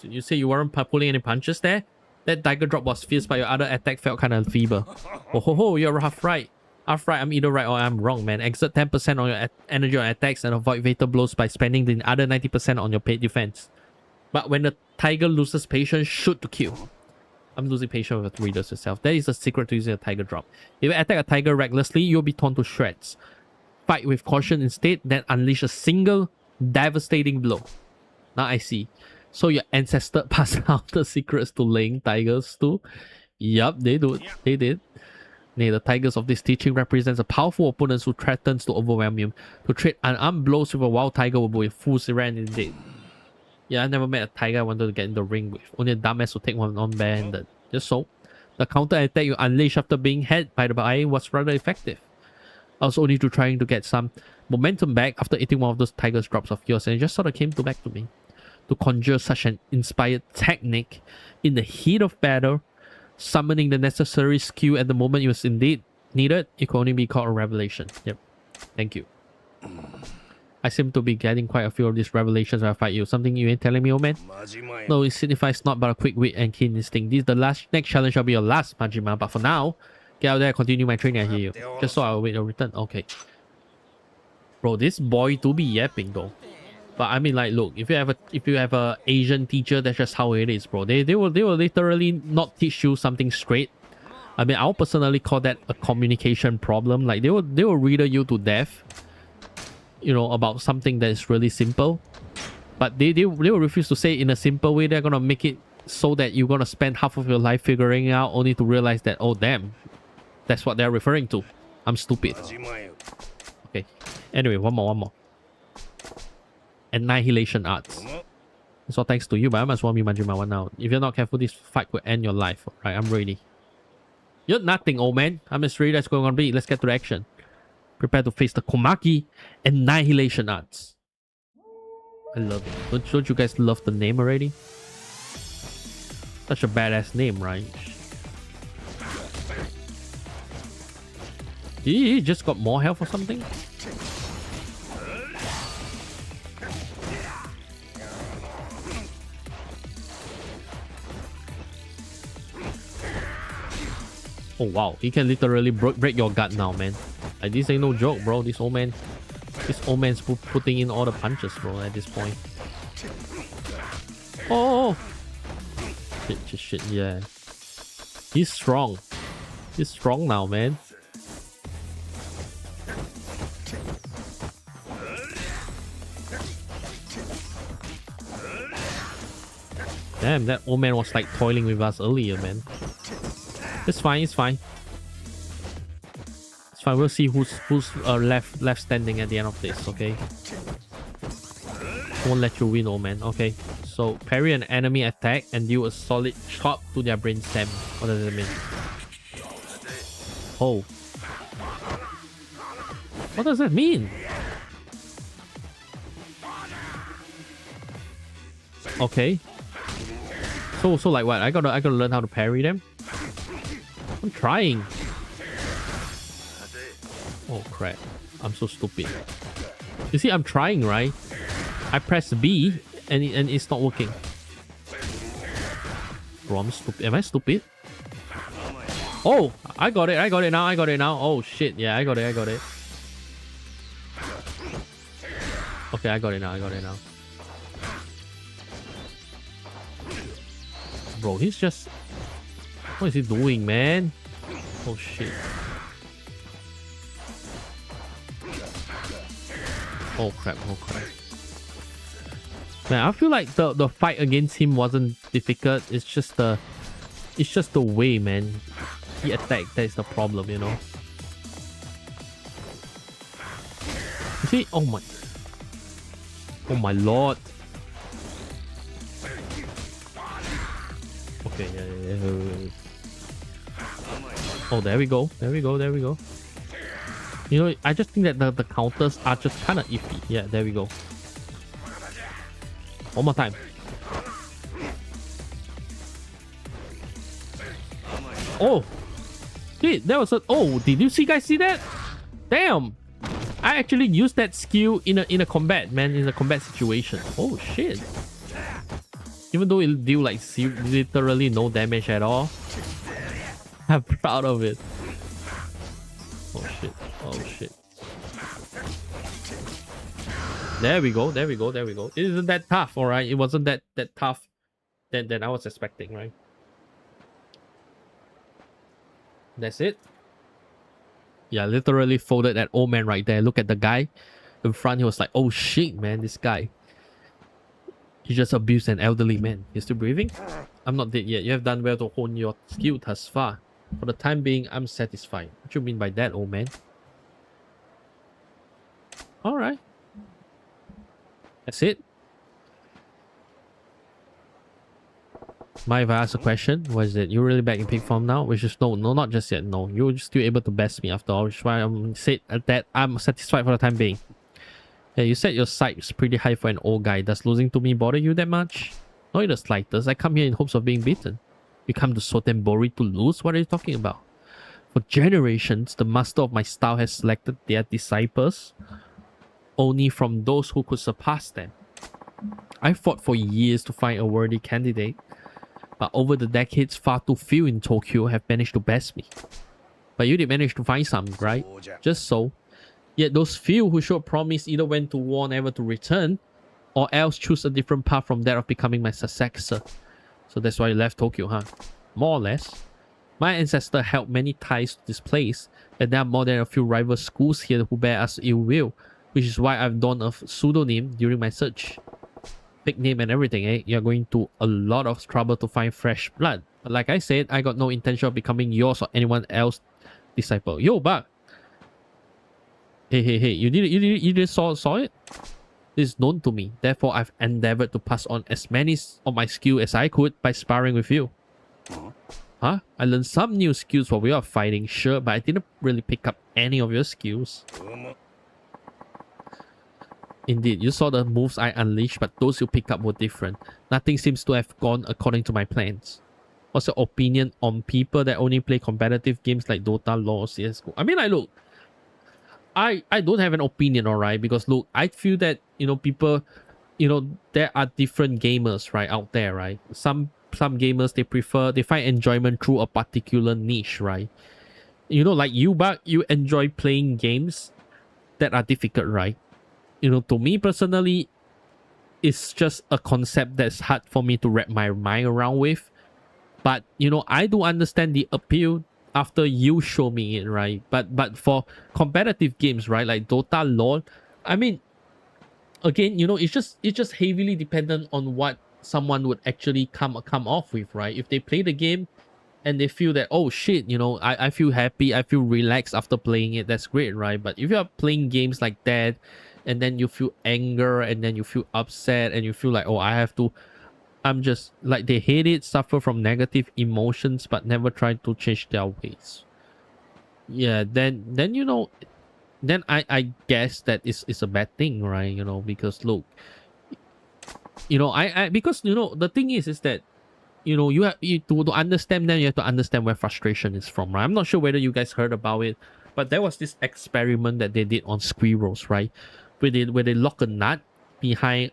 You say you weren't pulling any punches there? That Tiger drop was fierce, but your other attack felt kind of feeble. Oh ho ho, you're half right. Half right, I'm either right or I'm wrong, man. Exert 10% on your energy on attacks and avoid fatal blows by spending the other 90% on your paid defense. But when the tiger loses patience, shoot to kill. I'm losing patience with the readers yourself. That is the secret to using a tiger drop. If you attack a tiger recklessly, you'll be torn to shreds. Fight with caution instead, then unleash a single devastating blow. Now I see. So your ancestor passed out the secrets to laying tigers too? Yup, they do. They did. Nay, the tigers of this teaching represents a powerful opponent who threatens to overwhelm you. To trade unarmed blows with a wild tiger will be a fool's errand indeed. Yeah, I never met a tiger I wanted to get in the ring with. Only a dumbass would take one on barehanded. Just so. The counter attack you unleashed after being hit by the eye was rather effective. I was only trying to get some momentum back after eating one of those tiger's drops of yours, and it just sort of came back to me. To conjure such an inspired technique in the heat of battle, summoning the necessary skill at the moment it was indeed needed, it could only be called a revelation. Yep. Thank you. I seem to be getting quite a few of these revelations when I fight you. Something you ain't telling me, old man? No, it signifies not but a quick wit and keen instinct. This is the next challenge shall be your last, Majima. But for now, get out there and continue my training, I hear you. Just so I'll wait your return. Okay. Bro, this boy do be yapping though. But I mean, like, look, if you have a Asian teacher, that's just how it is, bro. They will literally not teach you something straight. I mean, I'll personally call that a communication problem. Like they will reader you to death, you know, about something that is really simple. But they will refuse to say it in a simple way. They're gonna make it so that you're gonna spend half of your life figuring it out, only to realize that, oh damn, that's what they're referring to. I'm stupid. Okay. Anyway, one more. Annihilation Arts. It's all thanks to you, but I must want me Majima one now. If you're not careful, this fight could end your life. Alright, I'm ready. You're nothing, old man. I'm as ready as going on be. Let's get to the action. Prepare to face the Komaki Annihilation Arts. I love it. Don't you guys love the name already? Such a badass name, right? He just got more health or something? Oh wow, he can literally break your gut now, man. Like, this ain't no joke, bro. This old man's putting in all the punches, bro, at this point. Oh! Shit, yeah. He's strong. He's strong now, man. Damn, that old man was like toiling with us earlier, man. It's fine. It's fine. We'll see who's left standing at the end of this. Okay. Won't let you win, old man. Okay. So parry an enemy attack and deal a solid chop to their brainstem. What does it mean? Oh. What does that mean? Okay. So like what? I gotta learn how to parry them. I'm trying. Oh crap. I'm so stupid. You see, I'm trying, right? I press B and it's not working. Bro, I'm stupid. Am I stupid? Oh, I got it now. Oh shit, yeah, I got it. Okay, I got it now. Bro, he's just... What is he doing, man? Oh shit. Oh crap, oh crap. Man, I feel like the fight against him wasn't difficult. It's just the way, man. He attacked, that is the problem, you know. You see? Oh my lord. Okay, yeah. Oh, there we go. You know, I just think that the counters are just kind of iffy. Yeah, there we go. One more time. Oh, dude, that was a. Oh, did you guys see that? Damn, I actually used that skill in a combat, man, in a combat situation. Oh shit! Even though it deal like literally no damage at all, I'm proud of it. Oh shit! Oh shit! There we go. It isn't that tough, all right? It wasn't that tough than I was expecting, right? That's it. Yeah, literally folded that old man right there. Look at the guy in front. He was like, oh shit, man, this guy. He just abused an elderly man. You still breathing? I'm not dead yet. You have done well to hone your skill thus far. For the time being, I'm satisfied. What do you mean by that, old man? Alright. That's it. Mind if I ask a question? What is it? You're really back in peak form now? Which is no, not just yet. No, you're still able to best me after all, which is why I'm said that I'm satisfied for the time being. Yeah, you said your sights pretty high for an old guy. Does losing to me bother you that much? Not in the slightest. I come here in hopes of being beaten. You come to Sotenbori to lose? What are you talking about? For generations, the master of my style has selected their disciples only from those who could surpass them. I fought for years to find a worthy candidate, but over the decades, far too few in Tokyo have managed to best me. But you did manage to find some, right? Just so. Yet those few who showed promise either went to war never to return, or else choose a different path from that of becoming my successor. So that's why you left Tokyo, huh? More or less. My ancestor held many ties to this place, and there are more than a few rival schools here who bear us ill will, which is why I've donned a pseudonym during my search. Fake name and everything, eh? You're going to a lot of trouble to find fresh blood. But like I said, I got no intention of becoming yours or anyone else's disciple. Yo, Bug! Hey, you didn't saw it? This is known to me. Therefore, I've endeavored to pass on as many of my skill as I could by sparring with you. Huh? I learned some new skills while we were fighting, sure, but I didn't really pick up any of your skills. Indeed, you saw the moves I unleashed, but those you picked up were different. Nothing seems to have gone according to my plans. What's your opinion on people that only play competitive games like Dota, LoL, CSGO? I mean, look, I don't have an opinion, alright, because look, I feel that, you know, people, you know, there are different gamers, right, out there, right? Some gamers, they find enjoyment through a particular niche, right? You know, like you, but you enjoy playing games that are difficult, right? You know, to me personally, it's just a concept that's hard for me to wrap my mind around with. But, you know, I do understand the appeal after you show me it, right? But for competitive games, right, like Dota, LoL, I mean, again, you know, it's just heavily dependent on what someone would actually come off with, right? If they play the game and they feel that, oh shit, you know, I feel happy, I feel relaxed after playing it, that's great, right? But if you're playing games like that and then you feel anger and then you feel upset and you feel like, oh, I'm just like, they hate it, suffer from negative emotions but never try to change their ways. Yeah, then you know, then I guess that is a bad thing, right? You know, because look, you know, because, you know, the thing is that, you know, to understand them, you have to understand where frustration is from, right? I'm not sure whether you guys heard about it, but there was this experiment that they did on squirrels, right? Where they lock a nut behind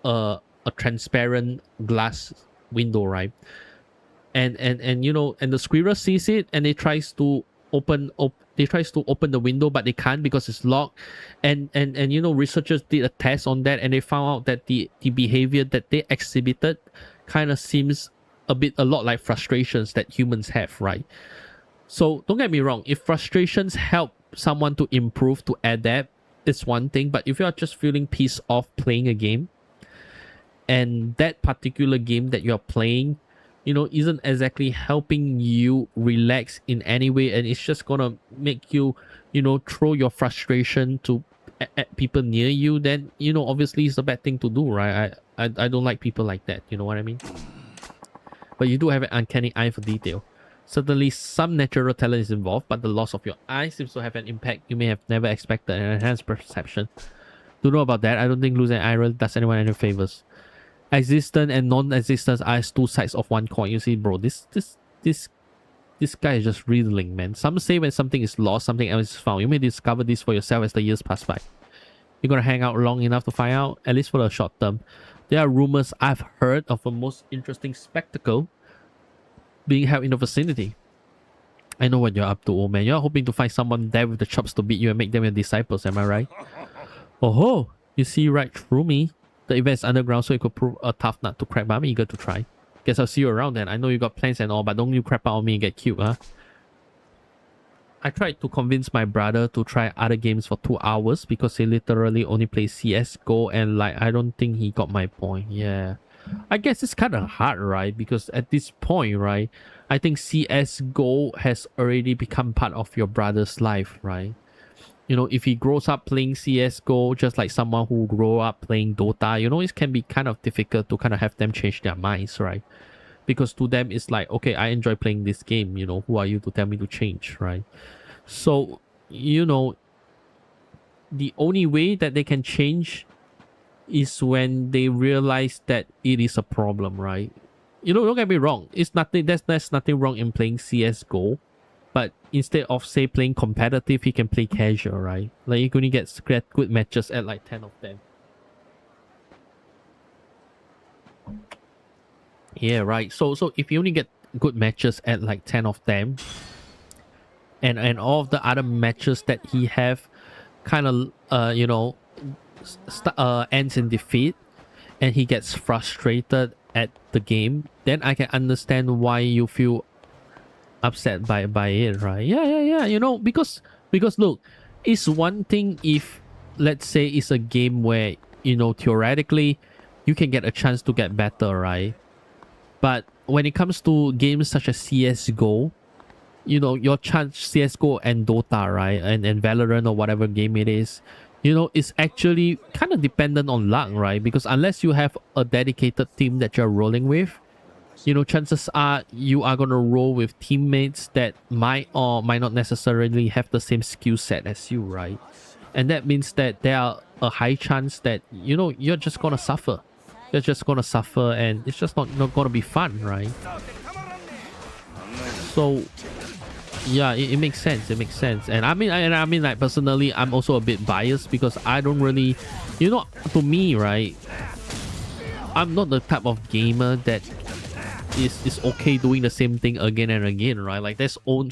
a transparent glass window, right? And you know, and the squirrel sees it and it tries to open the window, but they can't because it's locked. And you know, researchers did a test on that and they found out that the behavior that they exhibited kind of seems a lot like frustrations that humans have, right? So don't get me wrong, if frustrations help someone to improve, to adapt, it's one thing, but if you are just feeling pissed off playing a game, and that particular game that you're playing, isn't exactly helping you relax in any way, and it's just gonna make you, throw your frustration to at people near you, then obviously it's a bad thing to do, right? I don't like people like that, you know what I mean? But you do have an uncanny eye for detail. Certainly some natural talent is involved, but the loss of your eye seems to have an impact you may have never expected and enhanced perception. Don't know about that. I don't think losing an eye really does anyone any favors. Existent and non-existence are two sides of one coin. You see, bro, this guy is just riddling, man. Some say when something is lost, something else is found. You may discover this for yourself as the years pass by. You're gonna hang out long enough to find out, at least for the short term. There are rumors I've heard of a most interesting spectacle being held in the vicinity. I know what you're up to, old man. You're hoping to find someone there with the chops to beat you and make them your disciples, am I right? Oh ho! You see right through me. The event is underground, so it could prove a tough nut to crack, but I'm eager to try. Guess I'll see you around then. I know you got plans and all, but don't you crap out on me and get cute, huh? I tried to convince my brother to try other games for 2 hours because he literally only plays CSGO, and like, I don't think he got my point. Yeah. I guess it's kind of hard, right? Because at this point, right, I think CSGO has already become part of your brother's life, right? If he grows up playing CSGO just like someone who grew up playing Dota, it can be kind of difficult to kind of have them change their minds, right? Because to them, it's like, okay, I enjoy playing this game, who are you to tell me to change, right? So, the only way that they can change is when they realize that it is a problem, right? Don't get me wrong. It's nothing. There's nothing wrong in playing CS:GO, but instead of say playing competitive, he can play casual, right? Like you can only get good matches at like 10 of them. Yeah, right. So if you only get good matches at like 10 of them, and all of the other matches that he have, kind of ends in defeat, and he gets frustrated at the game, then I can understand why you feel upset by it, right? Yeah. Because look, it's one thing if, let's say, it's a game where theoretically you can get a chance to get better, right? But when it comes to games such as CSGO, your chance, CSGO and Dota, right, and Valorant or whatever game it is, it's actually kind of dependent on luck, right? Because unless you have a dedicated team that you're rolling with, chances are you are going to roll with teammates that might or might not necessarily have the same skill set as you, right? And that means that there are a high chance that, you're just going to suffer. You're just going to suffer, and it's just not going to be fun, right? So yeah, it makes sense. It makes sense. And I mean, like, personally, I'm also a bit biased because I don't really, to me, right, I'm not the type of gamer that is okay doing the same thing again and again, right? Like,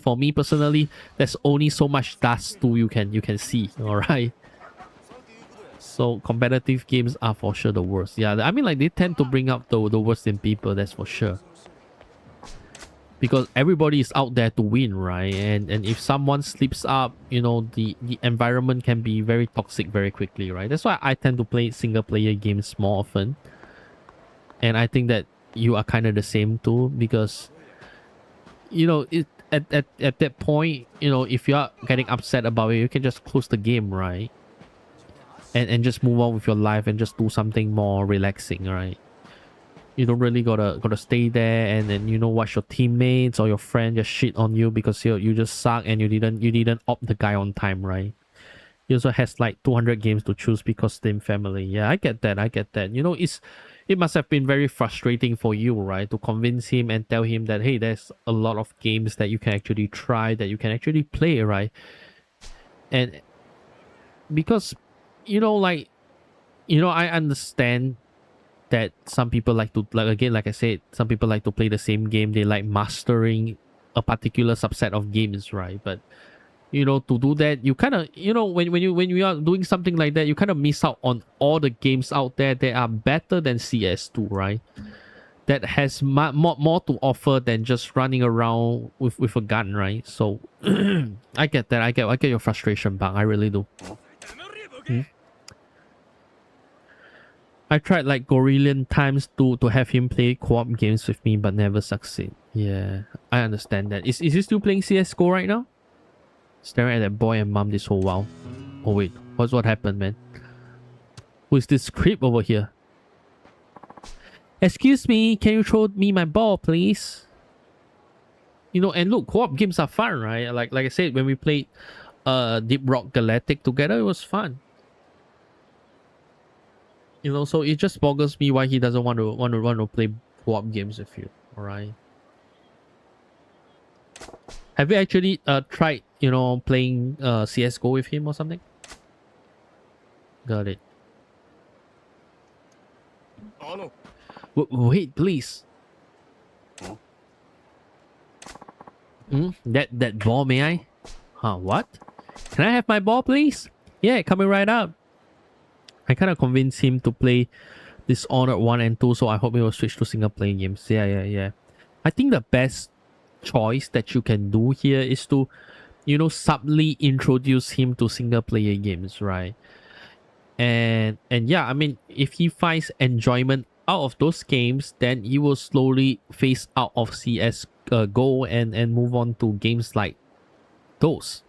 for me personally, there's only so much dust you can see, all right? So competitive games are for sure the worst. Yeah, I mean, like, they tend to bring up the worst in people, that's for sure. Because everybody is out there to win, right? And if someone slips up, the environment can be very toxic very quickly, right? That's why I tend to play single player games more often. And I think that you are kind of the same too, because at that point, if you are getting upset about it, you can just close the game, right? And just move on with your life and just do something more relaxing, right? You don't really gotta stay there and then watch your teammates or your friend just shit on you because you just suck and you didn't op the guy on time, right? He also has like 200 games to choose because same family. Yeah, I get that. It must have been very frustrating for you, right? To convince him and tell him that, hey, there's a lot of games that you can actually try, that you can actually play, right? And because I understand that some people like to, like I said, some people like to play the same game. They like mastering a particular subset of games, right? But to do that, you kind of, when you are doing something like that, you kind of miss out on all the games out there that are better than CS2, right? That has more to offer than just running around with a gun, right? So I get that. I get your frustration, Bang. I really do. I tried like Gorillion times to have him play co-op games with me, but never succeed. Yeah, I understand that. Is he still playing CS:GO right now? Staring at that boy and mom this whole while. Oh wait, what happened, man? Who is this creep over here? Excuse me, can you throw me my ball, please? You know, and look, co-op games are fun, right? Like I said, when we played Deep Rock Galactic together, it was fun. You know, so it just boggles me why he doesn't want to play co-op games with you. All right. Have you actually tried, you know, playing CS:GO with him or something? Got it. Oh no. Wait, please. That ball, may I? Huh? What? Can I have my ball, please? Yeah, coming right up. I kind of convinced him to play Dishonored 1 and 2, so I hope he will switch to single player games. Yeah. I think the best choice that you can do here is to, you know, subtly introduce him to single player games, right? And yeah, I mean, if he finds enjoyment out of those games, then he will slowly phase out of CS:GO and move on to games like those.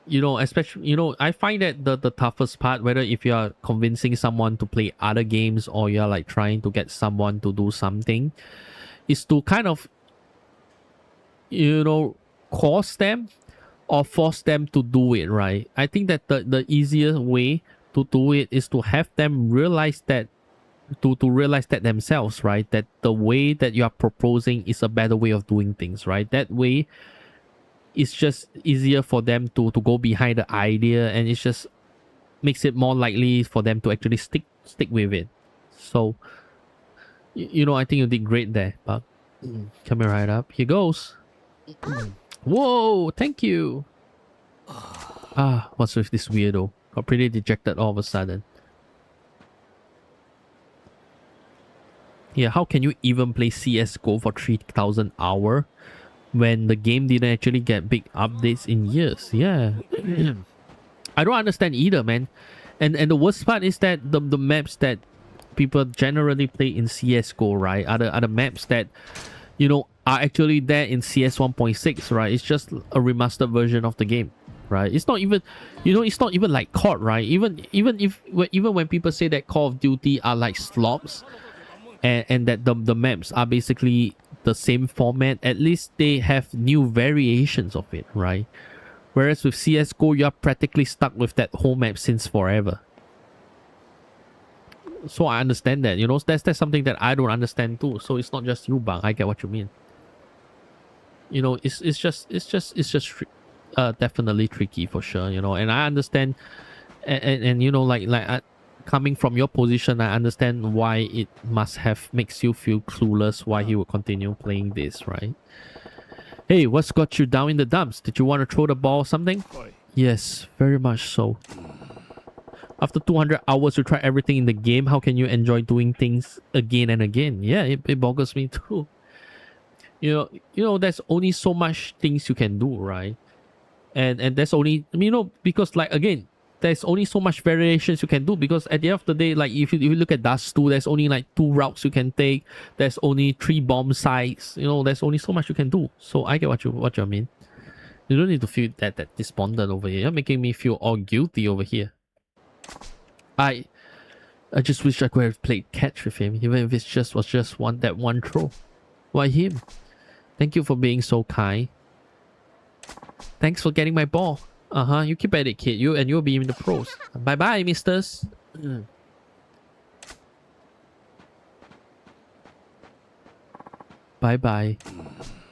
You know, especially, you know, I find that the toughest part, whether if you are convincing someone to play other games or you're like trying to get someone to do something, is to kind of, you know, cause them or force them to do it, right? I think that the easiest way to do it is to have them realize that, to realize that themselves, right? That the way that you are proposing is a better way of doing things, right? That way, it's just easier for them to go behind the idea, and it just makes it more likely for them to actually stick with it. So, you know, I think you did great there, Buck. Coming right up. Here goes. Whoa, thank you. What's with this weirdo? Got pretty dejected all of a sudden. Yeah, how can you even play CS:GO for 3,000 hours when the game didn't actually get big updates in years? Yeah. I don't understand either, man. And the worst part is that the maps that people generally play in CS:GO, right, are the maps that, you know, are actually there in CS 1.6, right? It's just a remastered version of the game, right? It's not even, you know, it's not even like COD, right? Even when people say that Call of Duty are like slobs, and that the maps are basically the same format, at least they have new variations of it, right? Whereas with CS:GO, you're practically stuck with that whole map since forever. So I understand that, you know, that's something that I don't understand too. So it's not just you, Bang. I get what you mean. You know, it's just definitely tricky for sure, you know, and I understand, and you know, like coming from your position, I understand why it must have makes you feel clueless why he would continue playing this, right? Hey, what's got you down in the dumps? Did you want to throw the ball or something? Yes, very much so. After 200 hours to try everything in the game, how can you enjoy doing things again and again? Yeah, it boggles me too. You know, there's only so much things you can do, right? And there's only, you know, because like, again, there's only so much variations you can do, because at the end of the day, like if you look at Dust 2, there's only like 2 routes you can take. There's only 3 bomb sites. You know, there's only so much you can do. So I get what you mean. You don't need to feel that despondent over here. You're making me feel all guilty over here. I just wish I could have played catch with him, even if it was just one throw. Why him? Thank you for being so kind. Thanks for getting my ball. You keep at it, kid. You'll be in the pros. Bye bye, misters. Bye bye.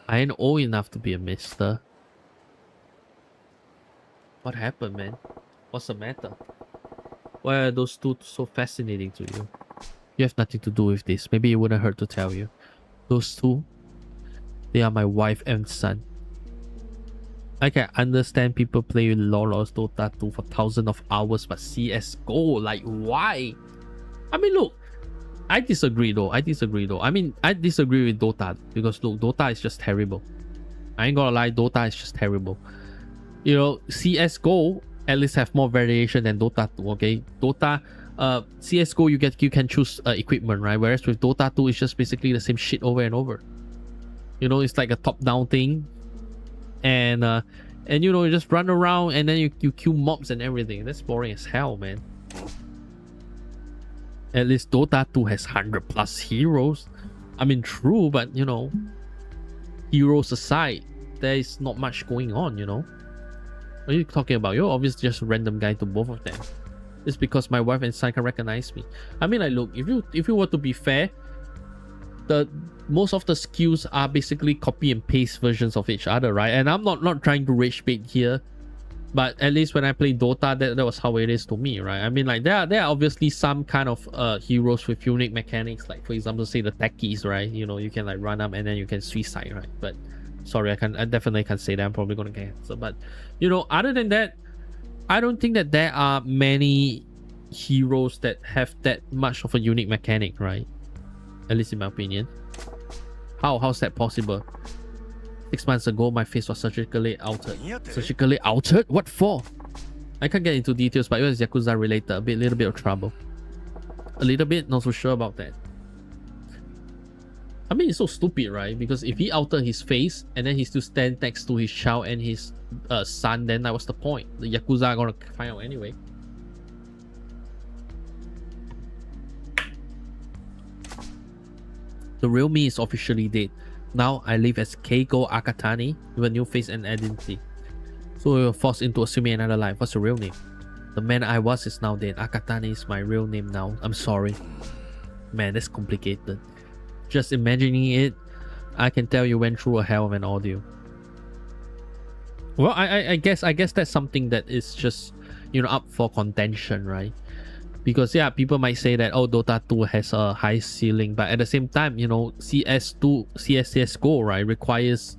I ain't old enough to be a mister. What happened, man? What's the matter? Why are those two so fascinating to you? You have nothing to do with this. Maybe it wouldn't hurt to tell you. Those two, they are my wife and son. I can understand people play LoL or Dota 2 for thousands of hours, but CS:GO, like, why? I mean, look, I disagree though. I mean, I disagree with Dota, because look, Dota is just terrible. I ain't gonna lie, Dota is just terrible. You know, CS:GO, at least have more variation than Dota 2. Okay, Dota, CS:GO, you can choose equipment, right? Whereas with Dota 2, it's just basically the same shit over and over. You know, it's like a top-down thing, and you know, you just run around and then you kill mobs and everything. That's boring as hell, man. At least Dota 2 has 100+ heroes. I mean, true, but you know, heroes aside, there is not much going on, you know. What are you talking about? You're obviously just a random guy to both of them. It's because my wife and son can recognize me. I mean, like, look, if you were to be fair, most of the skills are basically copy and paste versions of each other, right? And I'm not trying to rage bait here, but at least when I play Dota, that was how it is to me, right? I mean, like, there are obviously some kind of heroes with unique mechanics, like for example, say the techies, right? You know, you can like run up and then you can suicide, right? But sorry, I definitely can't say that. I'm probably gonna get canceled. But you know, other than that, I don't think that there are many heroes that have that much of a unique mechanic, right? At least in my opinion. How's that possible? 6 months ago, my face was surgically altered. Surgically altered? What for? I can't get into details, but it was Yakuza related. A little bit of trouble. A little bit, not so sure about that. I mean, it's so stupid, right? Because if he altered his face and then he still stand next to his child and his son, then that was the point. The Yakuza are gonna find out anyway. The real me is officially dead. Now I live as Keigo Akatani with a new face and identity. So we were forced into assuming another life. What's your real name? The man I was is now dead. Akatani is my real name now. I'm sorry. Man, that's complicated. Just imagining it, I can tell you went through a hell of an ordeal. Well, I guess that's something that is just, you know, up for contention, right? Because yeah, people might say that, oh, Dota 2 has a high ceiling, but at the same time, you know, CS:GO, right, requires,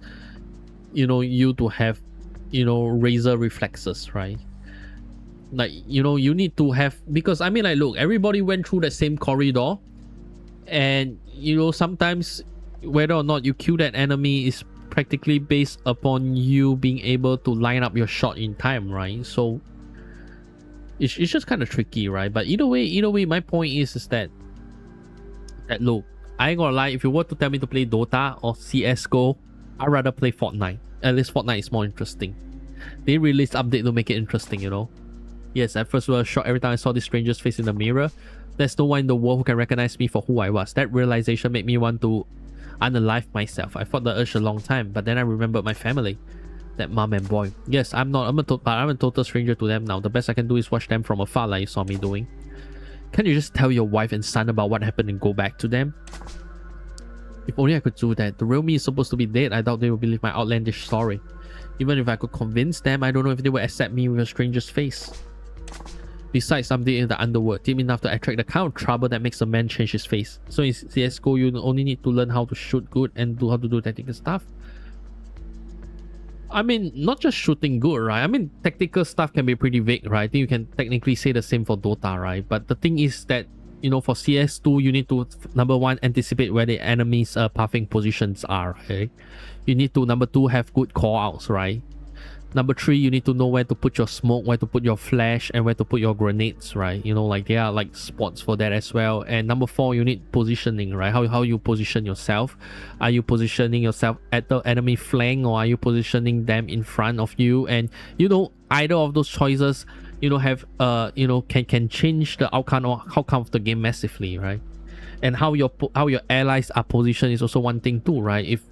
you know, you to have, you know, razor reflexes, right? Like, you know, you need to have, because I mean, like, look, everybody went through the same corridor, and you know, sometimes whether or not you kill that enemy is practically based upon you being able to line up your shot in time, right? So it's just kind of tricky, right? But either way, my point is that look, I ain't gonna lie, if you were to tell me to play Dota or CS:GO, I'd rather play Fortnite. At least Fortnite is more interesting. They released update to make it interesting, you know. Yes, at first I was shocked every time I saw this stranger's face in the mirror. There's no one in the world who can recognize me for who I was. That realization made me want to unalive myself. I fought the urge a long time, but then I remembered my family. That mom and boy. Yes, I'm a total stranger to them now. The best I can do is watch them from afar like you saw me doing. Can't you just tell your wife and son about what happened and go back to them? If only I could do that. The real me is supposed to be dead. I doubt they will believe my outlandish story. Even if I could convince them, I don't know if they would accept me with a stranger's face. Besides, I'm in the underworld, deep enough to attract the kind of trouble that makes a man change his face. So in CS:GO, you only need to learn how to shoot good and how to do tactical stuff. I mean, not just shooting good, right? I mean, tactical stuff can be pretty vague, right? I think you can technically say the same for Dota, right? But the thing is that, you know, for CS2, you need to, number one, anticipate where the enemy's pathing positions are, okay? You need to, number two, have good call-outs, right? Number three, you need to know where to put your smoke, where to put your flash, and where to put your grenades, right? You know, like there are like spots for that as well. And number four, you need positioning, right? How you position yourself. Are you positioning yourself at the enemy flank, or are you positioning them in front of you? And you know, either of those choices, you know, have you know, can change the outcome of the game massively, right? And how your allies are positioned is also one thing too, right? If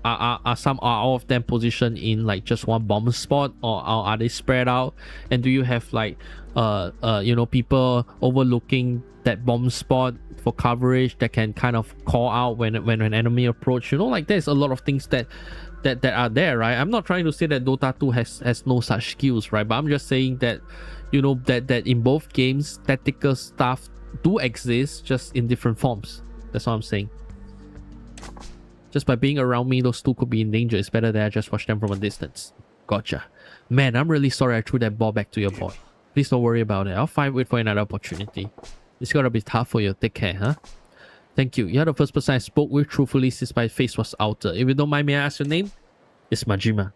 are all of them positioned in like just one bomb spot, or are they spread out? And do you have like you know, people overlooking that bomb spot for coverage that can kind of call out when an enemy approach? You know, like there's a lot of things that are there, right? I'm not trying to say that Dota 2 has no such skills, right? But I'm just saying that, you know, that in both games, tactical stuff do exist, just in different forms. That's what I'm saying. Just by being around me, those two could be in danger. It's better that I just watch them from a distance. Gotcha. Man, I'm really sorry I threw that ball back to your boy. Please don't worry about it. I'll wait for another opportunity. It's gotta be tough for you. Take care, huh? Thank you. You're the first person I spoke with truthfully since my face was altered. If you don't mind, may I ask your name? It's Majima.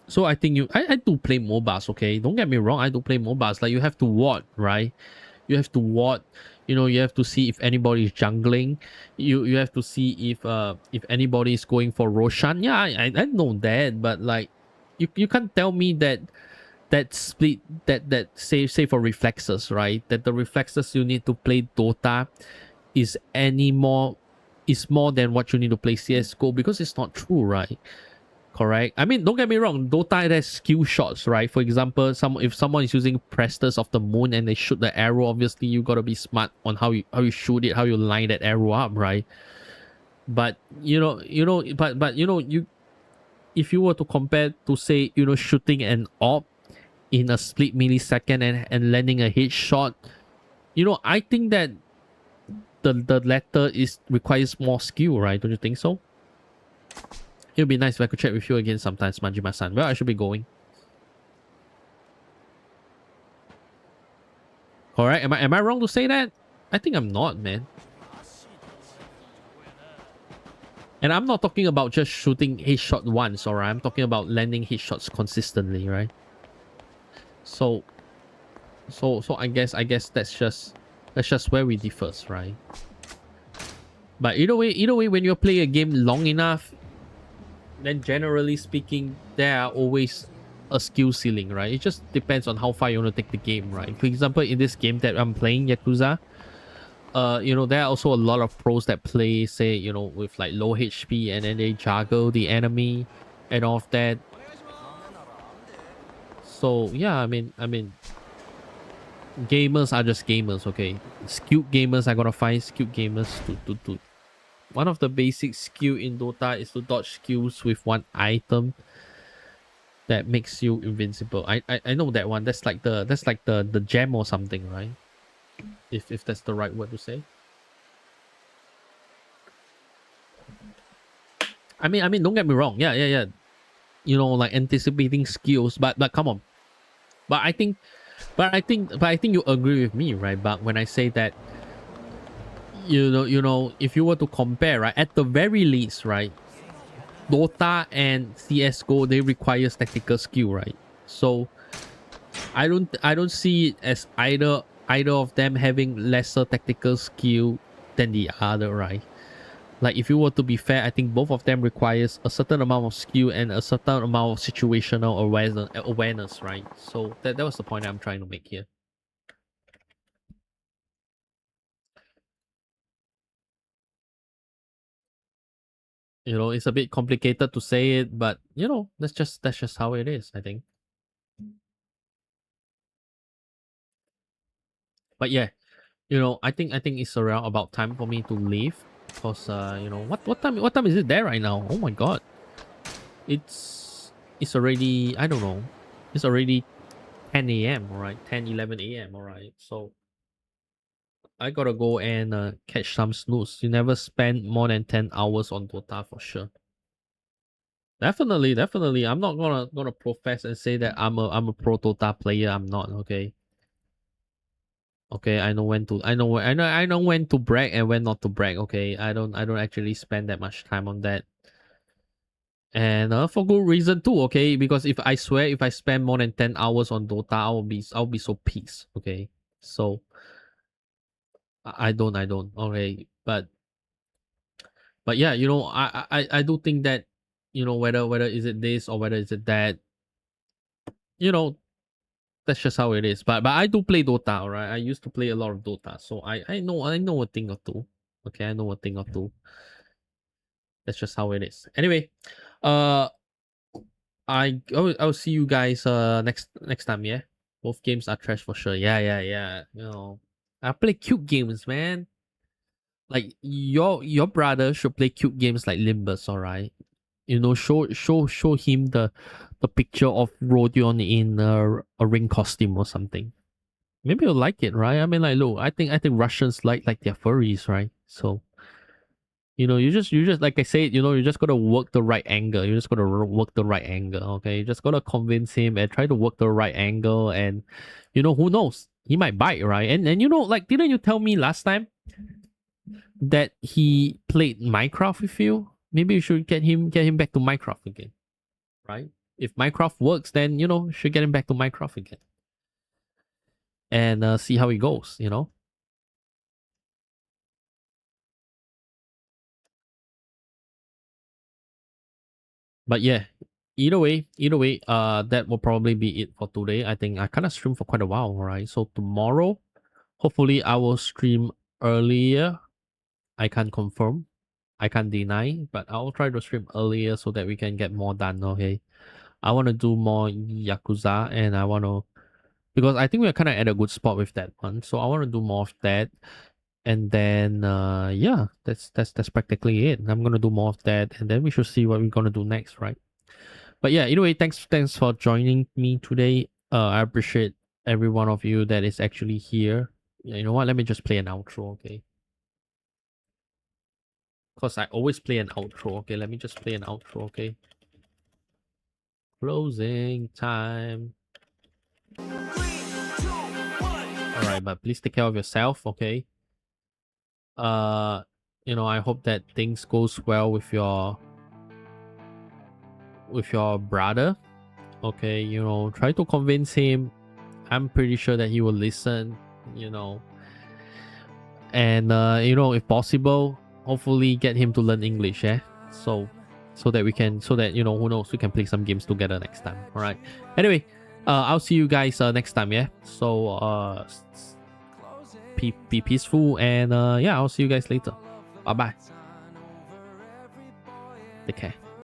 So I think I do play MOBAs, okay? Don't get me wrong, I do play MOBAs. Like you have to ward, right? You have to ward. You know, you have to see if anybody is jungling. You have to see if anybody is going for Roshan. Yeah, I know that, but like you can't tell me that that split that say for reflexes, right? That the reflexes you need to play Dota is more than what you need to play CS:GO, because it's not true, right? Correct. I mean, don't get me wrong. Dota has skill shots, right? For example, if someone is using Prestus of the Moon and they shoot the arrow, obviously you gotta be smart on how you shoot it, how you line that arrow up, right? But you if you were to compare to say shooting an orb in a split millisecond and landing a headshot, I think that the latter requires more skill, right? Don't you think so? It would be nice if I could chat with you again sometimes, Majima-san. Well, I should be going. Alright, am I wrong to say that? I think I'm not, man. And I'm not talking about just shooting headshot once, alright? I'm talking about landing headshots consistently, right? So I guess that's just where we differ, right? But either way, when you play a game long enough, then generally speaking, there are always a skill ceiling, right? It just depends on how far you want to take the game, right? For example, in this game that I'm playing, Yakuza, there are also a lot of pros that play, say, with like low HP, and then they juggle the enemy and all of that. So yeah, I mean, gamers are just gamers, okay? Skilled gamers are gonna find skilled gamers to one of the basic skill in Dota is to dodge skills with one item that makes you invincible. I know that one. That's like the gem or something, right? If that's the right word to say. I mean, don't get me wrong. Yeah. Like anticipating skills, but come on. But I think you agree with me, right? But when I say that, if you were to compare, right, at the very least, right, Dota and CS:GO, they require tactical skill, right? So I don't see it as either of them having lesser tactical skill than the other, right? Like if you were to be fair, I think both of them requires a certain amount of skill and a certain amount of situational awareness, right? So that was the point I'm trying to make here. It's a bit complicated to say it, but that's just how it is, I think. But yeah, I think it's around about time for me to leave, because what time is it there right now? Oh my god, it's already, I don't know, it's already 10 a.m. all right, 10-11 a.m. all right. So I gotta go and catch some snooze. You never spend more than 10 hours on Dota for sure. Definitely. I'm not gonna profess and say that I'm a pro Dota player. I'm not, okay. Okay, I know when to brag and when not to brag. Okay, I don't actually spend that much time on that, and for good reason too. Okay, because if I spend more than 10 hours on Dota, I'll be so pissed. Okay, so I don't. Okay, but yeah, I do think that whether is it this or whether is it that, you know that's just how it is. But I do play Dota, alright. I used to play a lot of Dota, so I know a thing or two. Okay, I know a thing or two. That's just how it is. Anyway, uh, I'll see you guys next time. Yeah, both games are trash for sure. Yeah. I play cute games, man. Like your brother should play cute games like Limbus, alright. Show him the picture of Rodion in a ring costume or something. Maybe you'll like it, right? I mean, like, look, I think Russians like their furries, right? So, you just like I said, you just gotta work the right angle. You just gotta work the right angle, okay? You just gotta convince him and try to work the right angle, and who knows? He might bite, right? And like, didn't you tell me last time that he played Minecraft with you? Maybe you should get him back to Minecraft again, right? if Minecraft works, then you know, should get him back to Minecraft again and see how it goes. You know. But yeah, either way, that will probably be it for today. I think I kind of streamed for quite a while, right? So tomorrow, hopefully, I will stream earlier. I can't confirm, I can't deny, but I'll try to stream earlier so that we can get more done. Okay, I want to do more Yakuza, and I want to because I think we're kind of at a good spot with that one. So I want to do more of that, and then yeah, that's practically it. I'm gonna do more of that, and then we should see what we're gonna do next, right? But yeah, anyway, thanks for joining me today. I appreciate every one of you that is actually here. Yeah, you know what? Let me just play an outro, okay? Because I always play an outro, okay? Let me just play an outro, okay? Closing time. Alright, but please take care of yourself, okay? You know, I hope that things goes well with your brother. Okay, you know, try to convince him. I'm pretty sure that he will listen, you know. And you know, if possible, hopefully get him to learn English, yeah? So that we can you know, who knows, we can play some games together next time. All right. Anyway, I'll see you guys next time, yeah? So be peaceful, and yeah, I'll see you guys later. Bye bye. Take care.